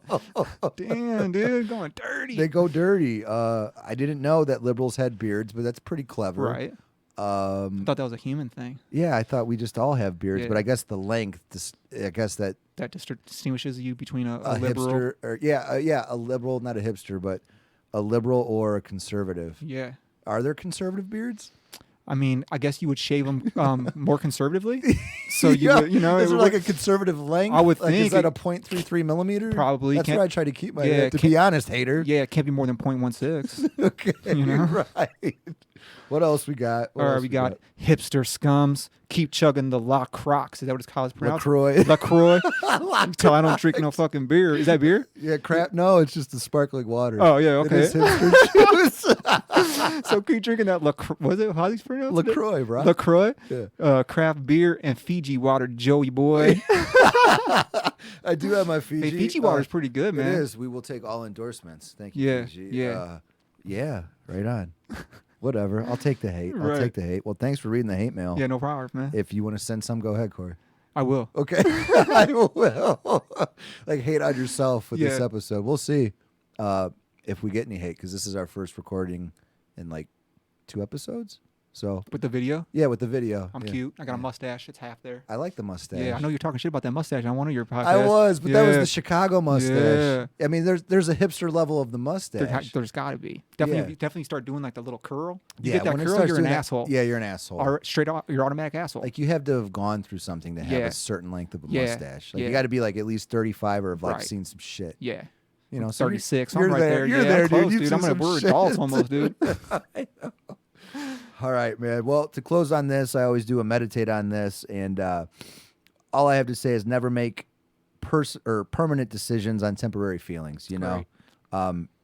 Damn, dude, going dirty. They go dirty. I didn't know that liberals had beards, but that's pretty clever. Right. I thought that was a human thing. Yeah, I thought we just all have beards, Yeah. but I guess the length, I guess that That distinguishes you between a a liberal. hipster, or a liberal, not a hipster, but a liberal or a conservative. Yeah. Are there conservative beards? I mean, I guess you would shave them more conservatively. So you, Yeah. would, you know, is it there would- like a conservative length? I would like, think is that it- a 0.33 millimeter? Probably. That's Can't- where I try to keep my. Yeah, to can't- be honest, hater. yeah, it can't be more than 0.16. Okay. You know? Right. What else we got? What All right, else we got hipster scums. Keep chugging the La Croix. Is that what it's called? It's pronounced? LaCroix. LaCroix. Until I don't drink no fucking beer. Is that beer? Yeah, crap. No, it's just the sparkling water. Oh, yeah, It okay. is hipster juice. So keep drinking that LaCroix. Was it? How do you pronounce it? LaCroix, bro. LaCroix. Yeah. Craft beer and Fiji water, Joey boy. I do have my Fiji. Hey, Fiji water is pretty good, man. It is. We will take all endorsements. Thank you, Yeah, Fiji. yeah. Yeah, right on. Whatever. I'll take the hate. I'll Right. take the hate. Well, thanks for reading the hate mail. Yeah, no problem, man. If you want to send some, go ahead, Corey. I will. Okay. I will. Like, hate on yourself with this Yeah. episode. We'll see if we get any hate, because this is our first recording in like 2 episodes. So, With the video, yeah, with the video. I'm Yeah. cute. I got a mustache. It's half there. I like the mustache. Yeah, I know you're talking shit about that mustache on one of your podcasts. I was, but that was Yeah. the Chicago mustache. I mean, there's a hipster level of the mustache. There's got to be. Definitely, Yeah. definitely start doing like the little curl. You Yeah, get that when it curl, starts you're an doing that- asshole. Yeah, you're an asshole. Or straight off, you're automatic asshole. Like, you have to have gone through something to have Yeah. a certain length of a Yeah. mustache. Like, Yeah. you got to be like at least 35 or have like Right. seen some shit. yeah. You know, I'm so you're- 36. You're I'm right there. You're yeah, there, I'm close, dude. dude. I'm gonna we're shit. adults almost, dude. All right, man. Well, to close on this, I always do a meditate on this, and all I have to say is never make permanent decisions on temporary feelings. You know,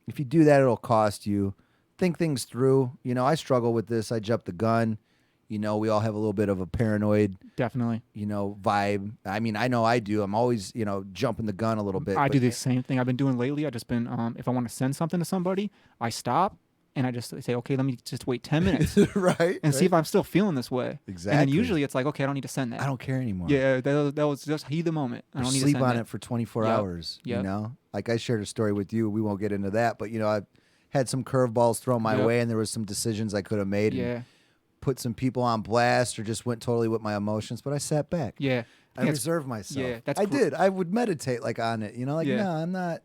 if you do that, it'll cost you. Think things through. You know, I struggle with this. I jump the gun. You know, we all have a little bit of a paranoid, Definitely. vibe. I mean, I know I do. I'm always, jumping the gun a little bit. I but- do the same thing I've been doing lately. I've just been, if I want to send something to somebody, I stop and I just say, okay, let me just wait 10 minutes right? and see if I'm still feeling this way. And then Exactly. usually it's like, okay, I don't need to send that. I don't care anymore. Yeah, that was just heed the moment. I Or don't need sleep to send on that. it for 24 Yep. hours. You Yep. know, like I shared a story with you. We won't get into that, but I've had some curveballs thrown my Yep. way, and there was some decisions I could have made. Yeah, And put some people on blast, or just went totally with my emotions. But I sat back. yeah. I reserved myself. yeah, that's I cool. did. I would meditate like on it. Like, Yeah. no, I'm not.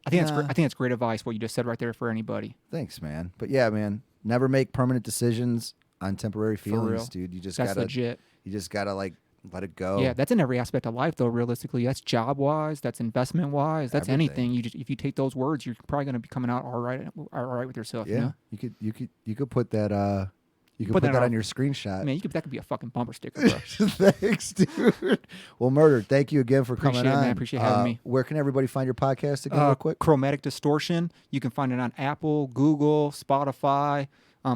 I think that's Nah. great. I think that's great advice. What you just said right there for anybody. Thanks, man. But yeah, man, never make permanent decisions on temporary feelings, real. dude. You just That's gotta. legit. You just gotta like let it go. Yeah, that's in every aspect of life, though. Realistically, that's job wise, that's investment wise, that's Everything. anything. If you take those words, you're probably going to be coming out all right with yourself. Yeah. You know? You could put that. You could Put put that that on on- your screenshot. Man, that could be a fucking bumper sticker, bro. Thanks, dude. Well, Murder, thank you again for coming Appreciate it, on. man. Appreciate having me. Where can everybody find your podcast again, real quick? Chromatic Distortion. You can find it on Apple, Google, Spotify,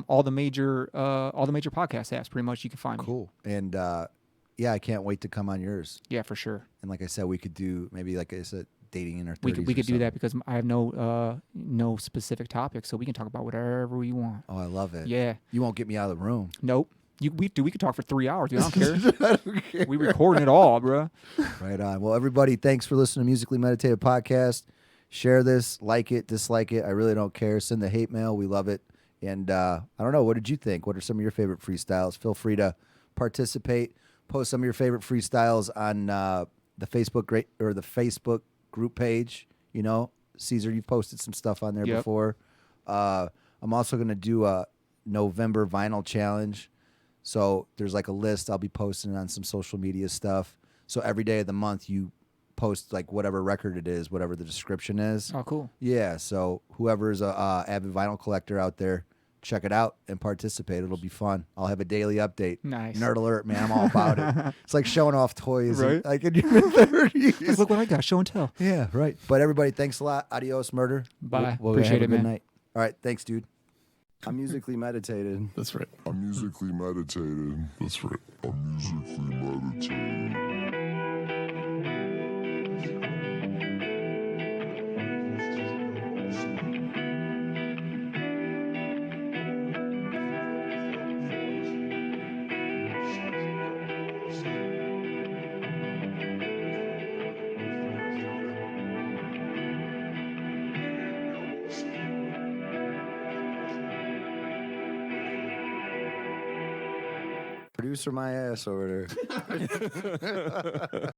all the major podcast apps. Pretty much, you can find me. Cool. And yeah, I can't wait to come on yours. Yeah, for sure. And like I said, we could do maybe like I said, dating in our 30s. We could or do that something. because I have no specific topic, so we can talk about whatever we want. Oh, I love it. Yeah. You won't get me out of the room. Nope. We could talk for 3 hours, dude. I don't care. I don't care. We recording it all, bro. Right on. Well, everybody, thanks for listening to Musically Meditated Podcast. Share this, like it, dislike it. I really don't care. Send the hate mail. We love it. And I don't know. What did you think? What are some of your favorite freestyles? Feel free to participate. Post some of your favorite freestyles on the Facebook group page. Caesar, you've posted some stuff on there Yep. before. I'm also going to do a November vinyl challenge. So there's like a list. I'll be posting on some social media stuff. So every day of the month, you post like whatever record it is, whatever the description is. Oh, cool. Yeah. So whoever is a avid vinyl collector out there, check it out and participate. It'll be fun. I'll have a daily update. Nice. Nerd alert, man. I'm all about it. It's like showing off toys, Right. like in your mid-30s. Look what I got. Show and tell. Yeah, right. But everybody, thanks a lot. Adios, Murder. Bye. We'll Appreciate have a it, good man. night. All right, thanks, dude. I'm musically meditated. That's right. I'm musically meditated. That's right. I'm musically meditated. Producer my ass over there.